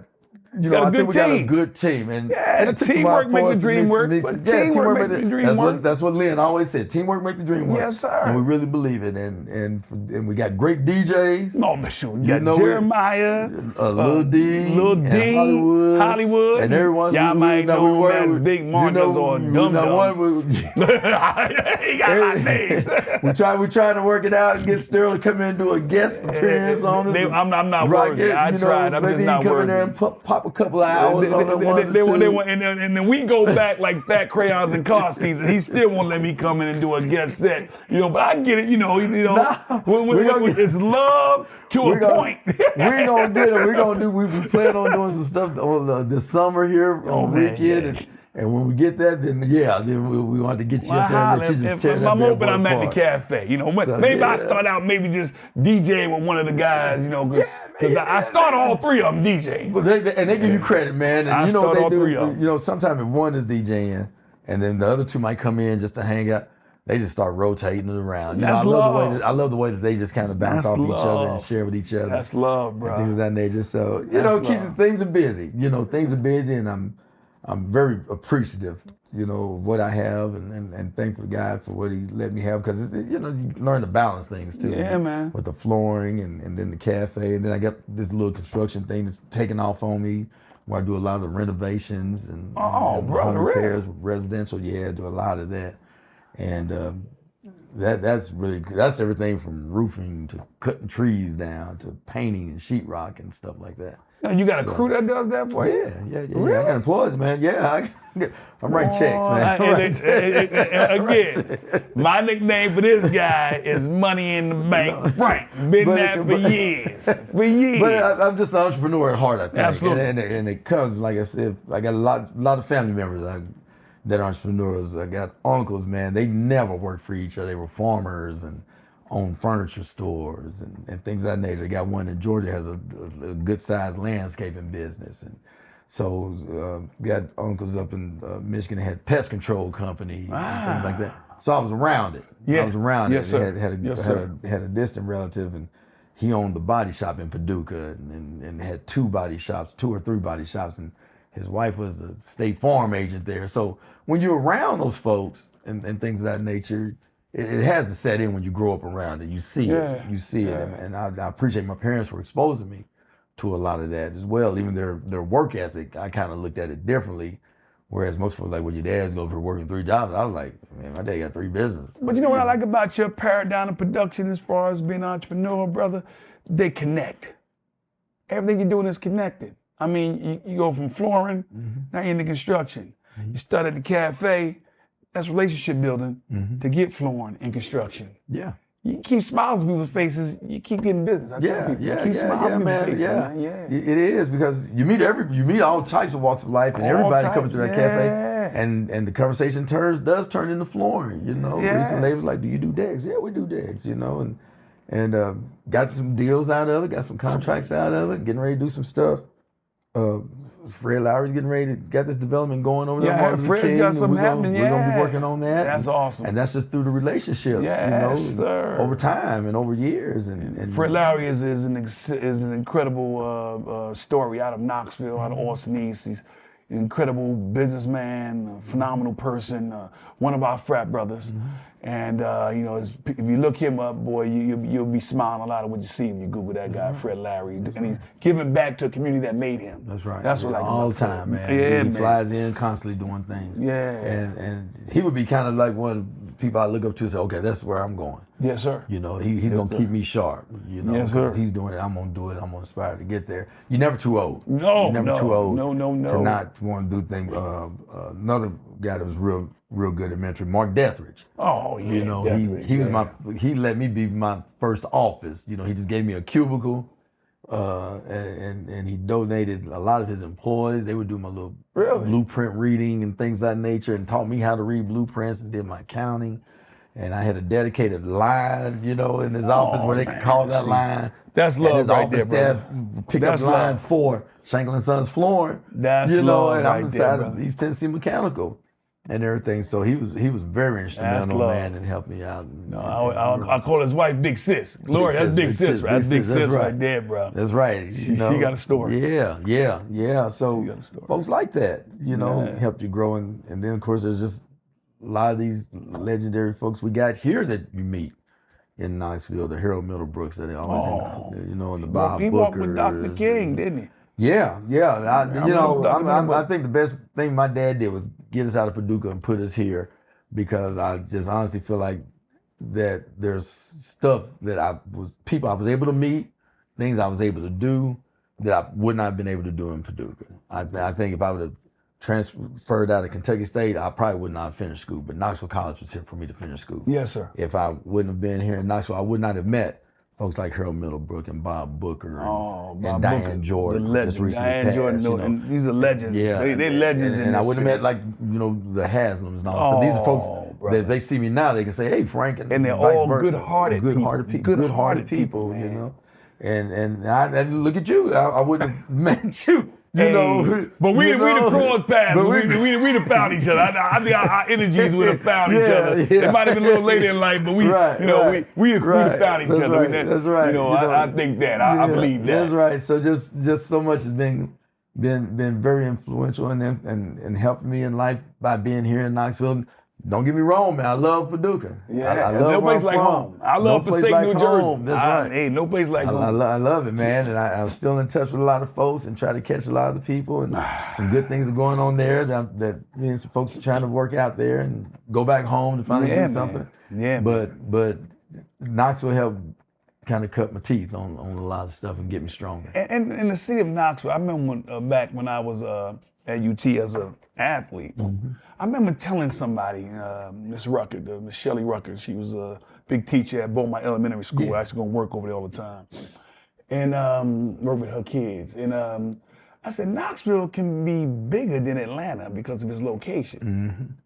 Speaker 2: You
Speaker 1: Got
Speaker 2: know,
Speaker 1: a
Speaker 2: I think
Speaker 1: good
Speaker 2: we got a
Speaker 1: team.
Speaker 2: good team, and
Speaker 1: Yeah,
Speaker 2: it took some while
Speaker 1: teamwork
Speaker 2: for
Speaker 1: make
Speaker 2: us
Speaker 1: the
Speaker 2: to
Speaker 1: dream
Speaker 2: meet-
Speaker 1: work,
Speaker 2: meet-
Speaker 1: but
Speaker 2: yeah,
Speaker 1: teamwork make the dream work.
Speaker 2: That's what Lynn always said. Teamwork make the dream work.
Speaker 1: Yes, sir.
Speaker 2: And we really believe it, and we got great DJs.
Speaker 1: Oh, man, sure. You
Speaker 2: You
Speaker 1: got
Speaker 2: know
Speaker 1: Jeremiah,
Speaker 2: Lil D,
Speaker 1: Lil
Speaker 2: and
Speaker 1: D, Hollywood,
Speaker 2: and everyone.
Speaker 1: Y'all might know him as Big Marcus or Dum Dum. He got a lot of names.
Speaker 2: We're trying to work it out and get Sterl to come in and do a guest appearance on this.
Speaker 1: I'm not worthy. I tried. I'm just not
Speaker 2: maybe he come in
Speaker 1: worthy.
Speaker 2: there and pop a couple of hours on the ones and twos.
Speaker 1: And then we go back like Fat Crayons in car season. He still won't let me come in and do a guest set. You know, but I get it. You know, it's love to a point.
Speaker 2: We're gonna get it. We plan on doing some stuff on this summer here on the weekend. And when we get that, then we want to get you up there and let you just tear that
Speaker 1: I'm
Speaker 2: bad
Speaker 1: open,
Speaker 2: boy
Speaker 1: I'm at
Speaker 2: apart.
Speaker 1: the cafe. You know,
Speaker 2: So,
Speaker 1: maybe
Speaker 2: yeah.
Speaker 1: I start out maybe just DJing with one of the guys, you know, because I start all three of them DJing.
Speaker 2: But they give you credit, man. And
Speaker 1: I
Speaker 2: you know what
Speaker 1: start
Speaker 2: they
Speaker 1: all
Speaker 2: do?
Speaker 1: three of 'em.
Speaker 2: You know, sometimes if one is DJing and then the other two might come in just to hang out, they just start rotating it around. You know, I love the way that they just kind of bounce off each other and share with each other.
Speaker 1: That's love, bro.
Speaker 2: And things of that nature. So, things are busy. You know, things are busy, and I'm very appreciative, you know, of what I have and thankful to God for what he let me have, because, you know, you learn to balance things too.
Speaker 1: Yeah, man.
Speaker 2: With the flooring and then the cafe. And then I got this little construction thing that's taking off on me where I do a lot of renovations and home repairs, residential. Yeah, I do a lot of that. And that's everything from roofing to cutting trees down to painting and sheetrock and stuff like that.
Speaker 1: Now, you got a crew that does that for you?
Speaker 2: Yeah.
Speaker 1: Really?
Speaker 2: I got employees, man. Yeah, I'm writing checks, man.
Speaker 1: Again, my nickname for this guy is Money in the Bank Frank. Been that for years.
Speaker 2: But I'm just an entrepreneur at heart, I think.
Speaker 1: Absolutely.
Speaker 2: And it comes, like I said, I got a lot of family members that are entrepreneurs. I got uncles, man. They never worked for each other. They were farmers and owned furniture stores and things of that nature. I got one in Georgia has a good sized landscaping business, and so got uncles up in Michigan that had pest control company and things like that. So I was around it.
Speaker 1: Yeah.
Speaker 2: I was around
Speaker 1: Yes,
Speaker 2: it.
Speaker 1: sir.
Speaker 2: Had a distant relative, and he owned the body shop in Paducah and had two or three body shops, and his wife was a State Farm agent there. So when you're around those folks and things of that nature, it has to set in when you grow up around it. You see it. You see it. And I appreciate my parents for exposing me to a lot of that as well. Even their work ethic, I kind of looked at it differently. Whereas most people like, well, your dad's go for working 3 jobs. I was like, man, my dad got 3 businesses.
Speaker 1: But you know what I like about your paradigm of production as far as being an entrepreneur, brother? They connect. Everything you're doing is connected. I mean, you go from flooring, now you're into construction. You start at the cafe, that's relationship building to get flooring and construction.
Speaker 2: Yeah.
Speaker 1: You keep smiles on people's faces, you keep getting business. I tell people, you keep smiles on people's faces, man. Yeah.
Speaker 2: It is, because you meet all types of walks of life, and everybody coming to that cafe, and the conversation does turn into flooring. You know, recently they was like, "Do you do decks?" Yeah, we do decks. You know, and got some deals out of it, got some contracts out of it, getting ready to do some stuff. Fred Lowry's getting ready to get this development going over there.
Speaker 1: Yeah, Fred's got something happening.
Speaker 2: We're gonna be working on that.
Speaker 1: That's awesome.
Speaker 2: And that's just through the relationships, over time and over years. And
Speaker 1: Fred Lowry is an incredible story out of Knoxville, out of Austin East. incredible businessman, a phenomenal person, one of our frat brothers. And you know, if you look him up, boy, you'll be smiling a lot of what you see when you Google that guy, Fred Larry. And he's giving back to a community that made him.
Speaker 2: That's right.
Speaker 1: That's what I like
Speaker 2: all
Speaker 1: about
Speaker 2: the time,
Speaker 1: Fred.
Speaker 2: man.
Speaker 1: Yeah,
Speaker 2: he
Speaker 1: man.
Speaker 2: flies in constantly doing things.
Speaker 1: Yeah.
Speaker 2: And he would be kind of like one of the people I look up to and say, okay, that's where I'm going.
Speaker 1: Yes, sir.
Speaker 2: You know, he's gonna keep me sharp. You know,
Speaker 1: Yes,
Speaker 2: because
Speaker 1: sir.
Speaker 2: if he's doing it, I'm gonna do it. I'm gonna aspire to get there. You're never too old.
Speaker 1: No,
Speaker 2: You're never too old
Speaker 1: no.
Speaker 2: to not want to do things. Another guy that was real good at mentoring, Mark Deathridge.
Speaker 1: Oh yeah.
Speaker 2: You know, he was he let me be my first office. You know, he just gave me a cubicle, and he donated a lot of his employees. They would do my little blueprint reading and things of that nature, and taught me how to read blueprints and did my accounting. And I had a dedicated line, you know, in his office where they could call that line.
Speaker 1: That's love
Speaker 2: his
Speaker 1: right
Speaker 2: office
Speaker 1: there,
Speaker 2: staff pick up line 4, Shaklin Sons flooring.
Speaker 1: That's
Speaker 2: you know,
Speaker 1: love
Speaker 2: and
Speaker 1: right
Speaker 2: I'm
Speaker 1: there,
Speaker 2: inside
Speaker 1: brother.
Speaker 2: of East Tennessee Mechanical and everything. So he was very instrumental, man, and helped me out.
Speaker 1: I call his wife Big Sis. Lord, that's Big Sis, right? That's Big Sis right there, bro.
Speaker 2: That's right.
Speaker 1: She got a story.
Speaker 2: Yeah. So folks like that, you know, helped you grow. And then, of course, there's just a lot of these legendary folks we got here that you meet in Knoxville, the Harold Middlebrooks that they always, you know, and the Bob Bookers.
Speaker 1: He walked with Dr. King, didn't he?
Speaker 2: Yeah. I think the best thing my dad did was get us out of Paducah and put us here, because I just honestly feel like that there's stuff that people I was able to meet, things I was able to do that I would not have been able to do in Paducah. I think if I would have transferred out of Kentucky State, I probably would not have finished school, but Knoxville College was here for me to finish school.
Speaker 1: Yes, sir.
Speaker 2: If I wouldn't have been here in Knoxville, I would not have met folks like Harold Middlebrook and Bob Booker and Diane Jordan, just recently
Speaker 1: Diane
Speaker 2: passed.
Speaker 1: Jordan,
Speaker 2: you know.
Speaker 1: and these are legends.
Speaker 2: Yeah,
Speaker 1: They're legends.
Speaker 2: And I wouldn't have met, like, you know, the Haslams and all that stuff. These are folks that if they see me now, they can say, "Hey, Frank," and
Speaker 1: they're
Speaker 2: vice
Speaker 1: all
Speaker 2: versa.
Speaker 1: good-hearted
Speaker 2: people,
Speaker 1: man.
Speaker 2: you know. And I look at you, I wouldn't have met you. You know,
Speaker 1: but we have crossed paths. We'd have found each other. I think our energies would have found each other. It might have been a little later in life, but we'd have found each other.
Speaker 2: That's right.
Speaker 1: You know, I think that. I believe that.
Speaker 2: That's right. So just so much has been very influential and helped me in life by being here in Knoxville. Don't get me wrong, man. I love Paducah.
Speaker 1: Yeah,
Speaker 2: I love
Speaker 1: no place like home. I love Passaic, New Jersey.
Speaker 2: That's right.
Speaker 1: Hey, no place like home.
Speaker 2: I love it, man. And I'm still in touch with a lot of folks and try to catch a lot of the people. And some good things are going on there that me and some folks are trying to work out there and go back home to finally do something.
Speaker 1: Yeah,
Speaker 2: but Knoxville helped kind of cut my teeth on a lot of stuff and get me stronger.
Speaker 1: And in the city of Knoxville, I remember back when I was at UT as an athlete, I remember telling somebody, Miss Rucker, Miss Shelley Rucker, she was a big teacher at Beaumont Elementary School. I used to go work over there all the time and work with her kids. And I said, Knoxville can be bigger than Atlanta because of its location.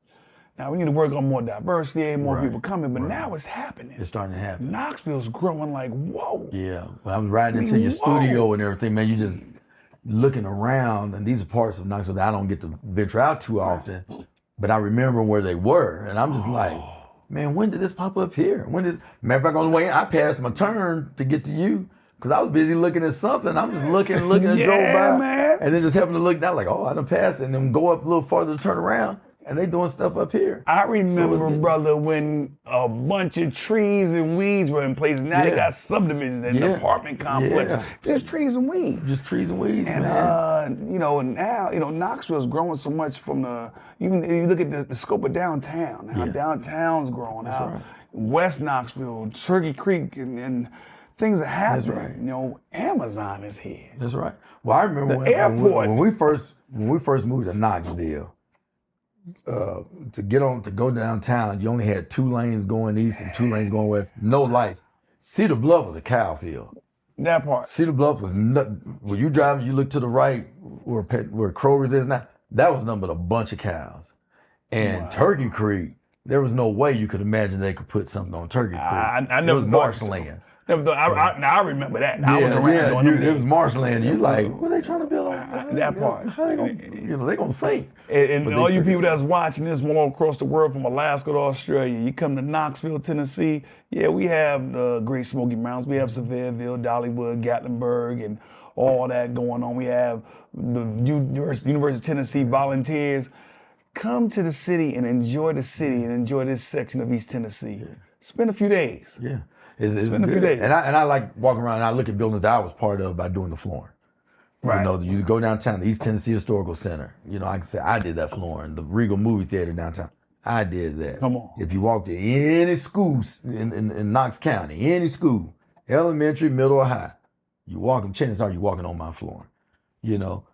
Speaker 1: Now we need to work on more diversity, more people coming, but now it's happening.
Speaker 2: It's starting to happen.
Speaker 1: Knoxville's growing like, whoa.
Speaker 2: Yeah, when I was riding into your studio and everything, man, you just looking around, and these are parts of Knoxville that I don't get to venture out too often, but I remember where they were, and I'm just like, man, when did this pop up here? Matter of fact, on the way in, I passed my turn to get to you, because I was busy looking at something. I'm just looking and drove by,
Speaker 1: man.
Speaker 2: And then just happened to look down, like, oh, I done passed, and then go up a little farther to turn around. And they doing stuff up here.
Speaker 1: I remember, brother, when a bunch of trees and weeds were in place. Now they got subdivisions and apartment complexes. Just trees and weeds.
Speaker 2: Just trees and weeds,
Speaker 1: and,
Speaker 2: man.
Speaker 1: Now, Knoxville's growing so much from even if you look at the scope of downtown, how downtown's growing, how West Knoxville, Turkey Creek, and things are happening.
Speaker 2: That's right.
Speaker 1: You know, Amazon is here.
Speaker 2: That's right. Well, I remember when we first moved to Knoxville, to go downtown, you only had 2 lanes going east and 2 lanes going west, no lights. Cedar Bluff was a cow field.
Speaker 1: That part.
Speaker 2: Cedar Bluff was when you driving, you look to the right where Kroger's is now, that was nothing but a bunch of cows. And Turkey Creek, there was no way you could imagine they could put something on Turkey Creek.
Speaker 1: I never
Speaker 2: it was marshland.
Speaker 1: I remember that. I was around.
Speaker 2: It was marshland. You like, what are they trying to build on
Speaker 1: that part?
Speaker 2: How they gonna, they're gonna sink.
Speaker 1: And all you people that's watching this from all across the world, from Alaska to Australia, you come to Knoxville, Tennessee. Yeah, we have Great Smoky Mountains. We have Sevierville, Dollywood, Gatlinburg, and all that going on. We have the University of Tennessee volunteers. Come to the city and enjoy the city and enjoy this section of East Tennessee. Spend a few days.
Speaker 2: Yeah, it's
Speaker 1: Spend a few
Speaker 2: good.
Speaker 1: days.
Speaker 2: And I like walking around and I look at buildings that I was part of by doing the flooring.
Speaker 1: Right.
Speaker 2: You know, you go downtown, the East Tennessee Historical Center. You know, I can say I did that flooring. The Regal Movie Theater downtown, I did that.
Speaker 1: Come on.
Speaker 2: If you walk to any schools in Knox County, any school, elementary, middle, or high, you walking, chances are you walking on my flooring. You know,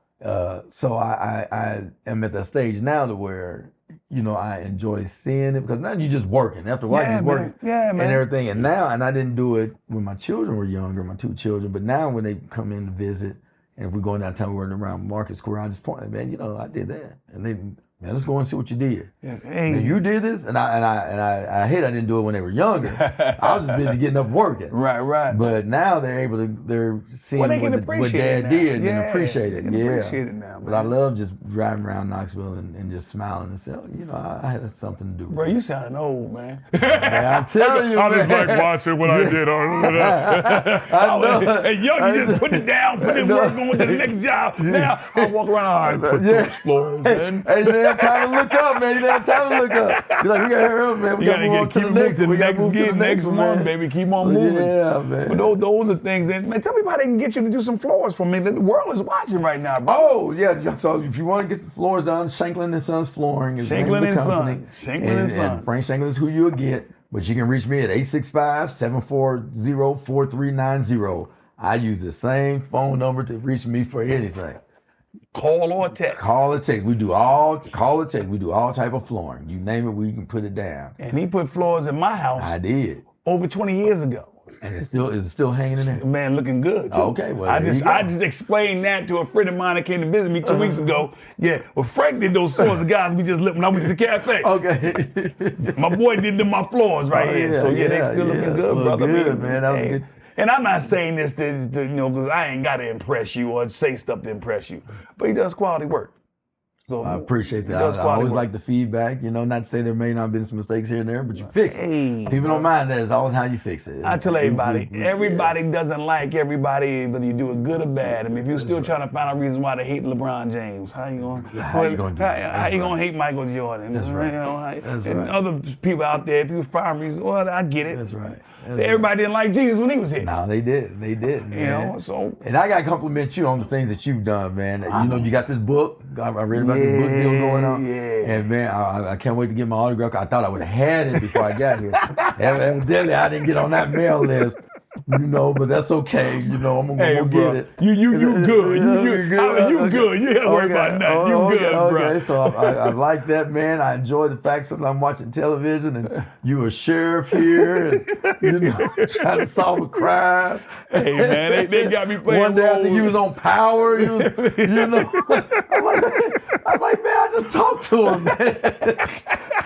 Speaker 2: so I am at that stage now to where, you know, I enjoy seeing it because now you're just working. After a while, you're just working and everything. And now, and I didn't do it when my children were younger, my 2 children, but now when they come in to visit, and if we're going downtown, we're running around Market Square, I just point, man, you know, I did that. And then, man, let's go and see what you did.
Speaker 1: Hey.
Speaker 2: Man, you did this? And I hate I didn't do it when they were younger. I was just busy getting up working.
Speaker 1: Right.
Speaker 2: But now they're seeing
Speaker 1: well, they
Speaker 2: what Dad did and appreciate it.
Speaker 1: Appreciate it now, man.
Speaker 2: But I love just driving around Knoxville and just smiling and saying, oh, you know, I had something to do.
Speaker 1: Bro, you sounding old, man.
Speaker 2: Man, I tell you,
Speaker 3: I just like watching what I did on
Speaker 2: I know.
Speaker 1: Hey, young, you just put it down, put in work, going to the next job. Now I walk around, all right, put those floors in.
Speaker 2: Hey, you didn't have time to look up, man. You didn't have time to look up. You're like, we got to hurry up, man. We got to move on to the next one. We got to move to the next one,
Speaker 1: baby. Keep on moving.
Speaker 2: Yeah, man.
Speaker 1: But those are things. And man, tell me how they can get you to do some floors for me. The world is watching right now, bro.
Speaker 2: Oh, yeah. So if you want to get some floors done, Shaklin and Sons Flooring is the name of the company.
Speaker 1: Shaklin and Sons.
Speaker 2: And Frank Shaklin is who you'll get. But you can reach me at 865-740-4390. I use the same phone number to reach me for anything.
Speaker 1: Call or text.
Speaker 2: Call or text. We do all type of flooring. You name it, we can put it down.
Speaker 1: And he put floors in my house.
Speaker 2: I did.
Speaker 1: Over 20 years ago.
Speaker 2: And is it still hanging in there?
Speaker 1: Man, looking good. Too.
Speaker 2: Okay, well,
Speaker 1: I just explained that to a friend of mine that came to visit me 2 weeks ago. Yeah, well, Frank did those floors. The guys we just lit when I went to the cafe.
Speaker 2: Okay.
Speaker 1: My boy did them my floors right here.
Speaker 2: Yeah,
Speaker 1: so they still looking good,
Speaker 2: well,
Speaker 1: brother.
Speaker 2: Good, man. That was good.
Speaker 1: And I'm not saying this to you know, because I ain't got to impress you or say stuff to impress you. But he does quality work. So
Speaker 2: I appreciate that. I always like the feedback. You know, not to say there may not have been some mistakes here and there, but you fix it. People don't mind that. It's all how you fix it.
Speaker 1: I tell everybody, everybody doesn't like everybody, whether you do it good or bad. I mean, if you're still trying to find out reasons why they hate LeBron James, how you gonna hate Michael Jordan?
Speaker 2: That's right.
Speaker 1: You know,
Speaker 2: That's
Speaker 1: and
Speaker 2: right.
Speaker 1: other people out there, people find reasons. Well, I get it.
Speaker 2: That's right.
Speaker 1: Everybody didn't like Jesus when he was here.
Speaker 2: No, they did. They did, man.
Speaker 1: You know, so.
Speaker 2: And I got to compliment you on the things that you've done, man. You know, you got this book. I read about this book deal going on.
Speaker 1: Yeah.
Speaker 2: And, man, I can't wait to get my autograph. I thought I would have had it before I got here. Evidently, I didn't get on that mail list. You know, but that's okay. You know, I'm gonna go get it.
Speaker 1: You good. You good. You good. You ain't gotta worry about nothing. You good, bro.
Speaker 2: Okay, so I like that, man. I enjoy the fact that I'm watching television and you a sheriff here and, you know, trying to solve a crime.
Speaker 1: Hey, man, they got me playing
Speaker 2: One day I
Speaker 1: roles.
Speaker 2: think you was on Power. You know, I'm like, man, I just talked to him, man.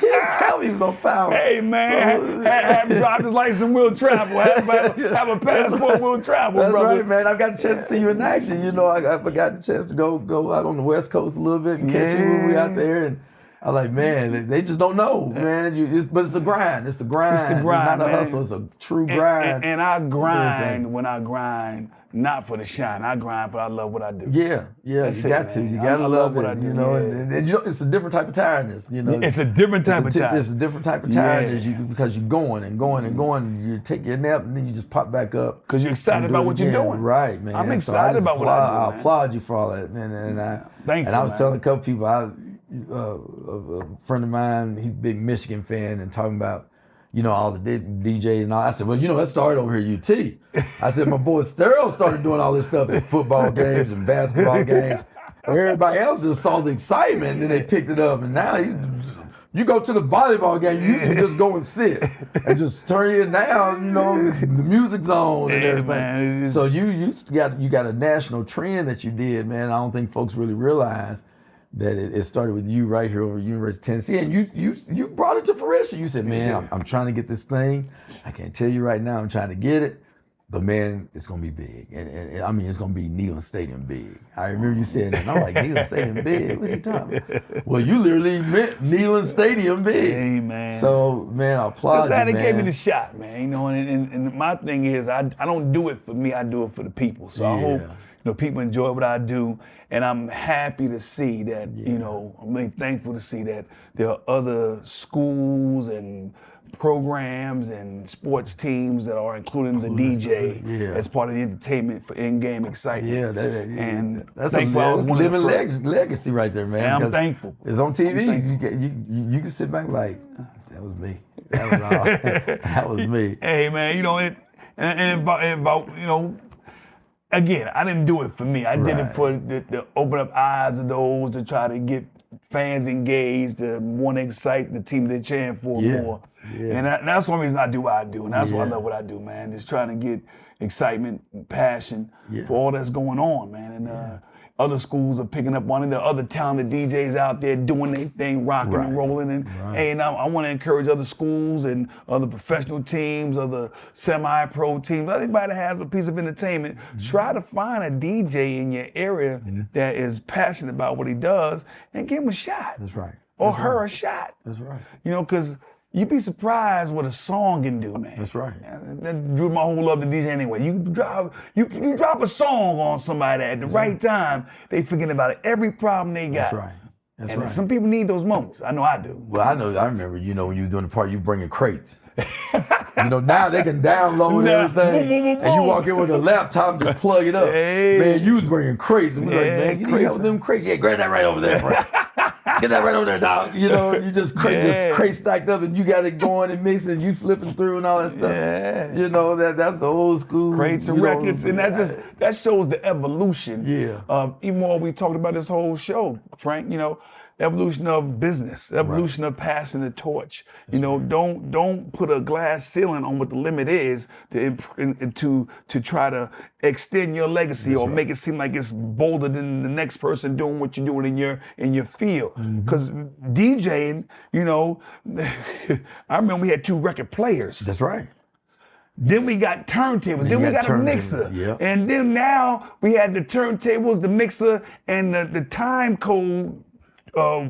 Speaker 2: He didn't tell me he was on Power.
Speaker 1: Hey, man, have driver's license, will travel. Have a passport, will travel,
Speaker 2: That's
Speaker 1: brother.
Speaker 2: right, man. I got a chance to see you in action. You know, I got the chance to go out on the West Coast a little bit and catch you when we out there. And I'm like, man, they just don't know, man. But it's the grind. It's the grind. It's not a hustle. It's a true grind.
Speaker 1: And I grind when I grind, not for the shine. I grind for I love what I do.
Speaker 2: Yeah,
Speaker 1: That's
Speaker 2: you
Speaker 1: it,
Speaker 2: got to.
Speaker 1: man.
Speaker 2: You got to love
Speaker 1: what
Speaker 2: it,
Speaker 1: I do,
Speaker 2: you know.
Speaker 1: yeah.
Speaker 2: And you know, it's a different type of tiredness, you know.
Speaker 1: It's a different type of tiredness.
Speaker 2: It's a different type of tiredness because you're going and going and going. You take your nap and then you just pop back up.
Speaker 1: Because you're excited about what you're doing.
Speaker 2: Right, man.
Speaker 1: I'm excited about what I do,
Speaker 2: I
Speaker 1: man.
Speaker 2: applaud you for all that. And I was telling a couple people, a friend of mine, he's a big Michigan fan, and talking about, you know, all the DJs and all. I said, well, you know, that started over here at UT. I said, my boy Sterl started doing all this stuff at football games and basketball games. Everybody else just saw the excitement and then they picked it up. And now you go to the volleyball game, you used to just go and sit and just turn it down, you know, the music's on and everything.
Speaker 1: Man,
Speaker 2: so you got a national trend that you did, man. I don't think folks really realize that it started with you right here over University of Tennessee, and you brought it to fruition. You said, man, I'm trying to get this thing. I can't tell you right now I'm trying to get it, but man, it's gonna be big. And I mean, it's gonna be Neyland Stadium big. I remember you saying that, and I'm like, Neyland Stadium big? What's he talking about? Well, you literally meant Neyland Stadium big.
Speaker 1: Hey, man.
Speaker 2: So, man, I applaud you, man.
Speaker 1: They gave me the shot, man. You know, and my thing is, I don't do it for me. I do it for the people. So I hope, people enjoy what I do, and I'm happy to see that, I'm really thankful to see that there are other schools and programs and sports teams that are including the DJ as part of the entertainment for in-game excitement.
Speaker 2: Yeah,
Speaker 1: that's
Speaker 2: a living legacy right there, man.
Speaker 1: And I'm thankful.
Speaker 2: It's on TV. You can sit back like, that was me. That was all. That was me.
Speaker 1: Hey, man, and about again, I didn't do it for me. I did it for the open up eyes of those to try to get fans engaged, to want to excite the team they're cheering for more. Yeah. And that's one reason I do what I do. And that's why I love what I do, man. Just trying to get excitement and passion for all that's going on, man. And other schools are picking up on it. There are other talented DJs out there doing their thing, rocking and rolling. And hey, and I want to encourage other schools and other professional teams, other semi-pro teams, anybody that has a piece of entertainment, try to find a DJ in your area that is passionate about what he does and give him a shot.
Speaker 2: That's right.
Speaker 1: Or her a shot.
Speaker 2: That's right.
Speaker 1: Because you'd be surprised what a song can do, man.
Speaker 2: That's right.
Speaker 1: That drew my whole love to DJ anyway. You drop a song on somebody at the right time, they forget about it. Every problem they got.
Speaker 2: That's right. That's
Speaker 1: and
Speaker 2: right.
Speaker 1: Some people need those moments. I know I do.
Speaker 2: Well, I remember, when you were doing the part, you bringing crates. Now they can download everything, and you walk in with a laptop and just plug it up.
Speaker 1: Hey.
Speaker 2: Man, you was bringing crates, and we're like, man, you need help with them crates? Yeah, grab that right over there, bro. Get that right over there, dog. You just crate stacked up, and you got it going and mixing, you flipping through and all that stuff.
Speaker 1: Yeah.
Speaker 2: That's the old school
Speaker 1: crates and records, and that shows the evolution. Of even more we talked about this whole show, Frank. Evolution of business, evolution of passing the torch. Don't put a glass ceiling on what the limit is to try to extend your legacy or make it seem like it's bolder than the next person doing what you're doing in your field. Because DJing, I remember we had 2 record players.
Speaker 2: That's right.
Speaker 1: Then we got turntables. Then we got a mixer.
Speaker 2: Yep.
Speaker 1: And then now we had the turntables, the mixer, and the time code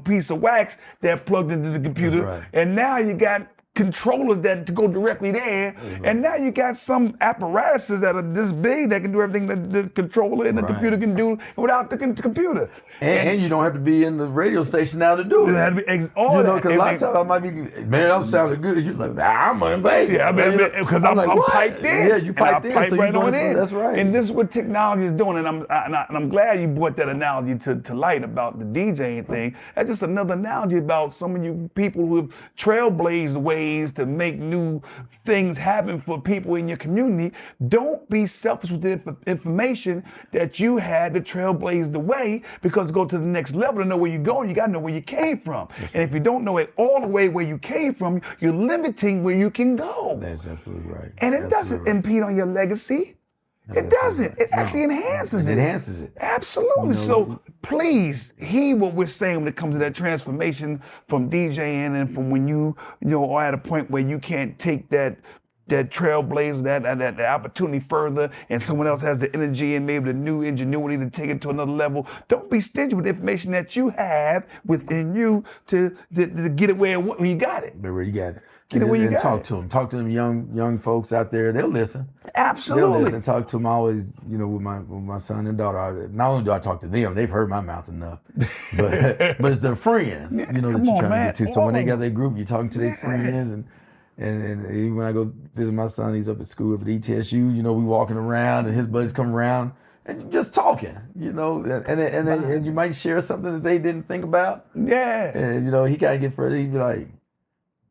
Speaker 1: piece of wax that plugged into the computer.
Speaker 2: Right.
Speaker 1: And now you got controllers that to go directly there. And now you got some apparatuses that are this big that can do everything that the controller and the computer can do without the computer.
Speaker 2: And you don't have to be in the radio station now to do it.
Speaker 1: Because a
Speaker 2: lot of times I might be, man, that sounded good. You're like, I'm unbelievable.
Speaker 1: Yeah, because I'm piped in.
Speaker 2: Yeah, you piped in.
Speaker 1: Pipe
Speaker 2: so
Speaker 1: right on in.
Speaker 2: That's right.
Speaker 1: And this is what technology is doing. And I'm glad you brought that analogy to light about the DJing thing. That's just another analogy about some of you people who have trailblazed ways to make new things happen for people in your community. Don't be selfish with the information that you had to trailblaze the way, because to go to the next level, to know where you're going, you got to know where you came from. And if you don't know it all the way where you came from, you're limiting where you can go.
Speaker 2: That's absolutely right.
Speaker 1: And it doesn't impede on your legacy. It doesn't. It actually enhances it.
Speaker 2: It enhances it.
Speaker 1: Absolutely. So please heed what we're saying when it comes to that transformation from DJing and from when you are at a point where you can't take that trailblazer, that opportunity further, and someone else has the energy and maybe the new ingenuity to take it to another level. Don't be stingy with the information that you have within you to get it where you got it.
Speaker 2: Where you got it.
Speaker 1: Get it where you got
Speaker 2: talk
Speaker 1: it.
Speaker 2: to them. Talk to them young folks out there. They'll listen.
Speaker 1: Absolutely.
Speaker 2: They'll listen. Talk to them. I always, with my son and daughter. Not only do I talk to them, they've heard my mouth enough, but it's their friends.
Speaker 1: Yeah,
Speaker 2: that you're trying to get to. So when they got their group, you're talking to their friends and even when I go visit my son, he's up at school at ETSU, we walking around and his buddies come around and just talking, and you might share something that they didn't think about.
Speaker 1: Yeah.
Speaker 2: And, he kind of get further, he'd be like,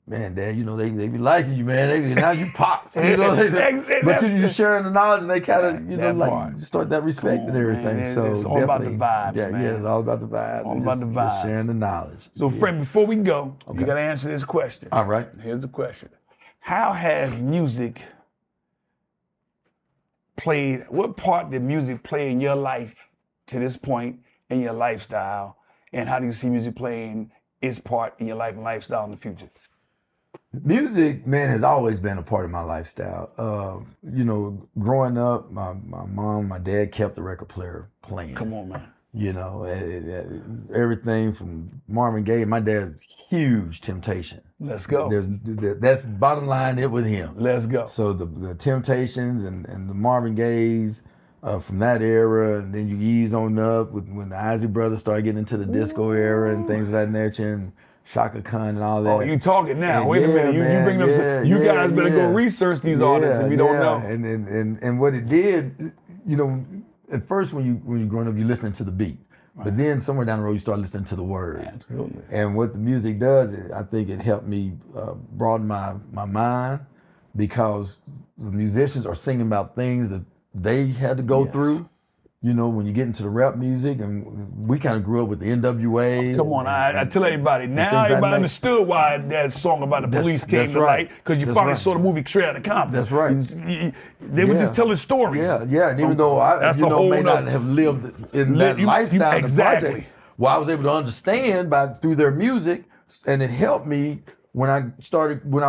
Speaker 2: man, Dad, they be liking you, man. Now you pop. But you sharing the knowledge and they kind of, start that respect and everything.
Speaker 1: Man,
Speaker 2: so
Speaker 1: it's all about the vibes, man.
Speaker 2: Yeah, it's all about the vibes.
Speaker 1: All about the vibes.
Speaker 2: Just sharing the knowledge.
Speaker 1: So, friend, before we go, you got to answer this question.
Speaker 2: All right.
Speaker 1: Here's the question. How has music played, what part did music play in your life to this point in your lifestyle? And how do you see music playing its part in your life and lifestyle in the future?
Speaker 2: Music, man, has always been a part of my lifestyle. Growing up, my mom, my dad kept the record player playing.
Speaker 1: Come on, man.
Speaker 2: Everything from Marvin Gaye. My dad, huge Temptation.
Speaker 1: Let's go.
Speaker 2: That's bottom line it with him.
Speaker 1: Let's go.
Speaker 2: So the Temptations and the Marvin Gayes, from that era, and then you ease on up when the Isley Brothers started getting into the disco era and things of that nature, and Shaka Khan and all that.
Speaker 1: Oh, you talking now?
Speaker 2: And
Speaker 1: Wait a minute, you bring them. You guys better go research these artists if you don't know.
Speaker 2: And what it did, at first when you're growing up, you're listening to the beat. But then somewhere down the road, you start listening to the words.
Speaker 1: Absolutely.
Speaker 2: And what the music does, I think it helped me broaden my mind, because the musicians are singing about things that they had to go through. When you get into the rap music, and we kind of grew up with the NWA.
Speaker 1: Come on, I tell everybody. Now everybody understood why that song about the police came to light, because you finally saw the movie Straight Outta Compton.
Speaker 2: That's right.
Speaker 1: They were just telling stories.
Speaker 2: Yeah. And even though I may not have lived in that lifestyle in the projects, well, I was able to understand through their music, and it helped me when I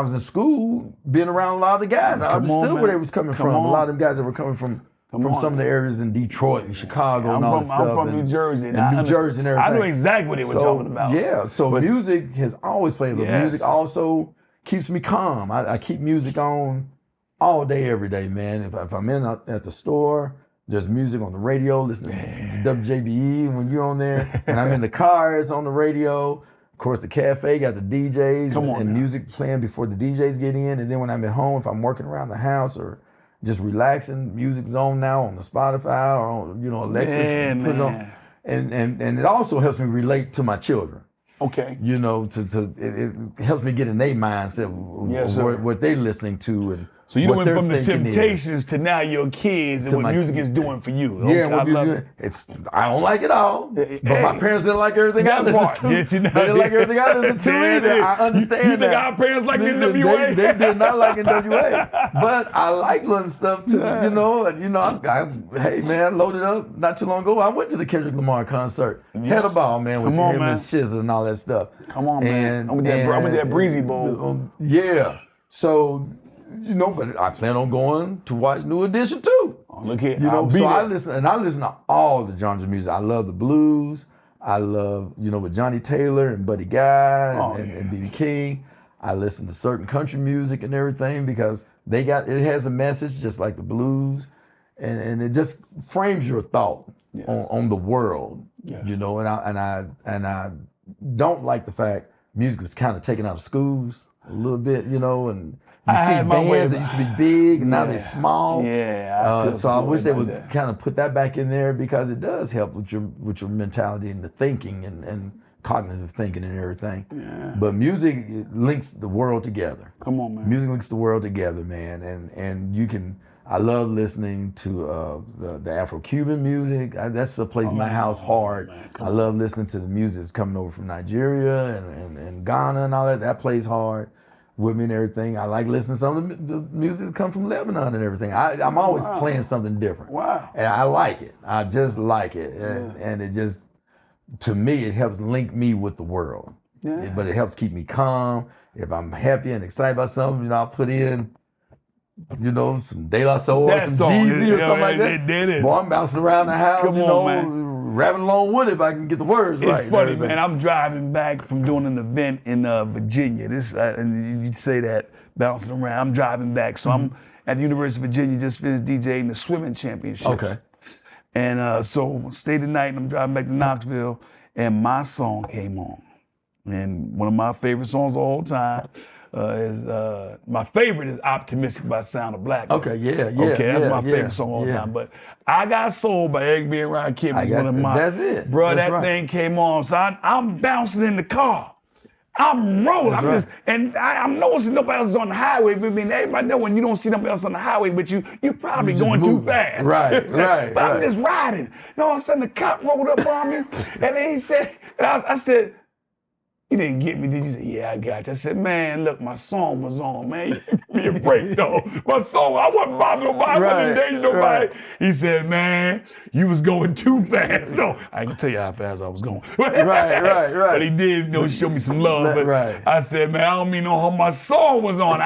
Speaker 2: was in school, being around a lot of the guys. I understood where they was coming from. A lot of them guys that were coming from some of the areas in Detroit and Chicago and all that stuff.
Speaker 1: I'm from New Jersey.
Speaker 2: And New Jersey and everything.
Speaker 1: I knew exactly what they were talking about.
Speaker 2: Yeah, so music has always played, but music also keeps me calm. I keep music on all day, every day, man. If I'm at the store, there's music on the radio, listening to WJBE when you're on there. When I'm in the car, it's on the radio. Of course, the cafe got the DJs and music playing before the DJs get in. And then when I'm at home, if I'm working around the house or just relaxing, music's on now on the Spotify or on, Alexis. Put it on. And it also helps me relate to my children.
Speaker 1: Okay.
Speaker 2: It helps me get in their mindset what they're listeling to and
Speaker 1: so you went from the Temptations to now your kids and what music is doing for you.
Speaker 2: Yeah, what music I don't like it all, but my parents didn't like everything I listened to. They didn't like everything I listened to either. I understand
Speaker 1: you think our parents like NWA?
Speaker 2: They did not like NWA, but I like little stuff too. Hey man, loaded up not too long ago. I went to the Kendrick Lamar concert. Had a ball, man, with him and SZA and all that stuff.
Speaker 1: Come on, man. I'm with that Breezy Bowl.
Speaker 2: Yeah. So. But I plan on going to watch New Edition too.
Speaker 1: Oh, look here,
Speaker 2: so I listen to all the genres of music. I love the blues. I love, with Johnny Taylor and Buddy Guy and B.B. King. I listen to certain country music and everything because it has a message just like the blues, and it just frames your thought on the world. Yes. And I don't like the fact music was kind of taken out of schools a little bit, and. You see bands that used to be big, and now they're small.
Speaker 1: Yeah.
Speaker 2: So I wish they would kind of put that back in there because it does help with your mentality and the thinking and cognitive thinking and everything.
Speaker 1: Yeah.
Speaker 2: But music links the world together.
Speaker 1: Come on, man.
Speaker 2: Music links the world together, man. And you can. I love listening to the Afro-Cuban music. That's a place in my house hard. I love listening to the music that's coming over from Nigeria and Ghana and all that. That plays hard with me and everything. I like listening to some of the music that come from Lebanon and everything. I'm always playing something different.
Speaker 1: Wow.
Speaker 2: And I like it. I just like it. And it just, to me, it helps link me with the world. Yeah. But it helps keep me calm. If I'm happy and excited about something, I'll put in, some De La Soul or some Jeezy or something like that. Boy, I'm bouncing around the house, rapping along with it if I can get the words right.
Speaker 1: It's funny, man. I'm driving back from doing an event in Virginia. And you say that, bouncing around. I'm driving back. So I'm at the University of Virginia, just finished DJing the swimming championship.
Speaker 2: Okay.
Speaker 1: And so stayed the night, and I'm driving back to Knoxville, and my song came on. And one of my favorite songs of all time is my favorite is "Optimistic" by Sound of Blackness.
Speaker 2: Okay, yeah.
Speaker 1: Okay, that's my favorite song of all time. But "I Got Soul" by Eric B. and Rakim is one of my.
Speaker 2: That's it.
Speaker 1: Bro, that thing came on, so I'm bouncing in the car. I'm rolling. I'm noticing nobody else is on the highway. I mean, everybody know when you don't see nobody else on the highway, but you're probably going too fast.
Speaker 2: Right.
Speaker 1: But I'm just riding. All of a sudden the cop rolled up on me, and then he said, and I said, "You didn't get me, did you?" He said, "Yeah, I got you." I said, "Man, look, my song was on, man. Give me a break, though. My song, I wasn't bothering nobody, I wasn't endangering nobody." He said, "Man, you was going too fast, though." I ain't gonna tell you how fast I was going.
Speaker 2: Right.
Speaker 1: But he did, show me some love. But I said, "Man, I don't mean no harm. My song was on."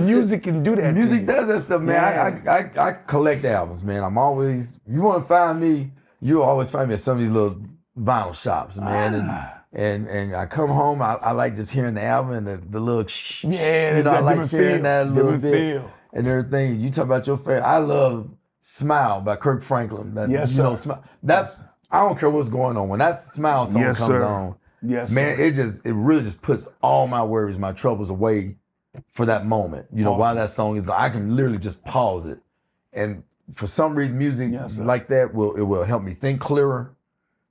Speaker 1: Music can do that.
Speaker 2: Music does that stuff, man. Yeah. I collect albums, man. You want to find me, you'll always find me at some of these little vinyl shops, man. And I come home, I like just hearing the album and the little
Speaker 1: I like
Speaker 2: hearing that a little bit and everything. You talk about your favorite. I love Smile by Kirk Franklin. That,
Speaker 1: Yes,
Speaker 2: you know,
Speaker 1: sir.
Speaker 2: that's, I don't care what's going on. When that Smile song
Speaker 1: Yes,
Speaker 2: comes
Speaker 1: sir.
Speaker 2: on,
Speaker 1: Yes,
Speaker 2: man,
Speaker 1: sir.
Speaker 2: it really just puts all my worries, my troubles away for that moment. You know, while that song is going, I can literally just pause it. And for some reason, music like that will help me think clearer.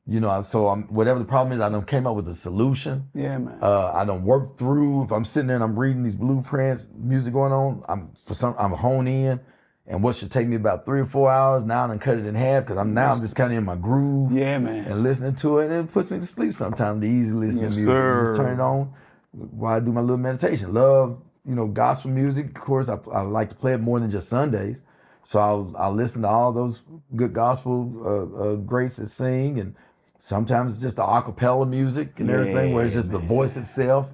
Speaker 2: You know, so whatever the problem is, I done came up with a solution.
Speaker 1: Yeah, man.
Speaker 2: I done worked through. If I'm sitting there and I'm reading these blueprints, music going on, I'm honed in, and what should take me about 3 or 4 hours, now I done cut it in half because I'm just kind of in my groove.
Speaker 1: Yeah, man.
Speaker 2: And listening to it, and it puts me to sleep sometimes. The easy listening to music, just turn it on while I do my little meditation. Love, you know, gospel music. Of course, I like to play it more than just Sundays. So I'll listen to all those good gospel greats that sing, and sometimes it's just the acapella music and everything, where it's just the voice itself.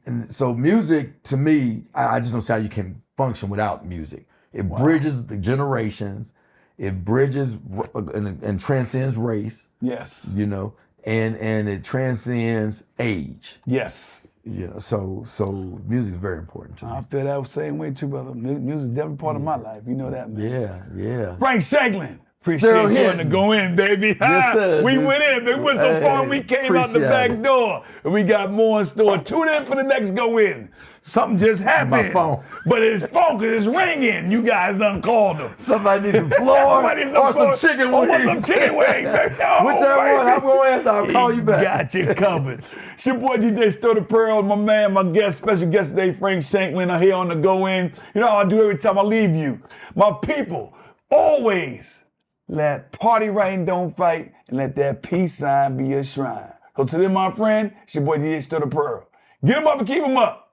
Speaker 2: And so music, to me, I just don't see how you can function without music. It bridges the generations. It bridges and transcends race.
Speaker 1: Yes.
Speaker 2: You know, and it transcends age.
Speaker 1: Yes.
Speaker 2: You know, so music is very important to me.
Speaker 1: I feel that same way too, brother. Music is definitely part of my life. You know that, man.
Speaker 2: Yeah.
Speaker 1: Frank Shaklin. Appreciate you to go in, baby.
Speaker 2: Yes, sir.
Speaker 1: We went in, baby. We went so far, we came out the back door. And we got more in store. Tune in for the next go in. Something just happened.
Speaker 2: My phone.
Speaker 1: But his phone, because it's ringing. You guys done called him.
Speaker 2: Somebody needs some floor or some chicken wings.
Speaker 1: Some chicken wings, baby. Oh,
Speaker 2: whichever one, I'm going to answer. I'll call you back.
Speaker 1: Got you covered. It's your boy DJ Sterl, Pearl, my man, my guest, special guest today, Frank Shaklin. I'm here on the go in. You know how I do every time I leave you. My people, always let party right and don't fight, and let that peace sign be your shrine. So today, my friend, it's your boy DJ Sterl, Pearl. Get him up and keep him up.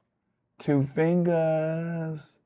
Speaker 1: 2 fingers.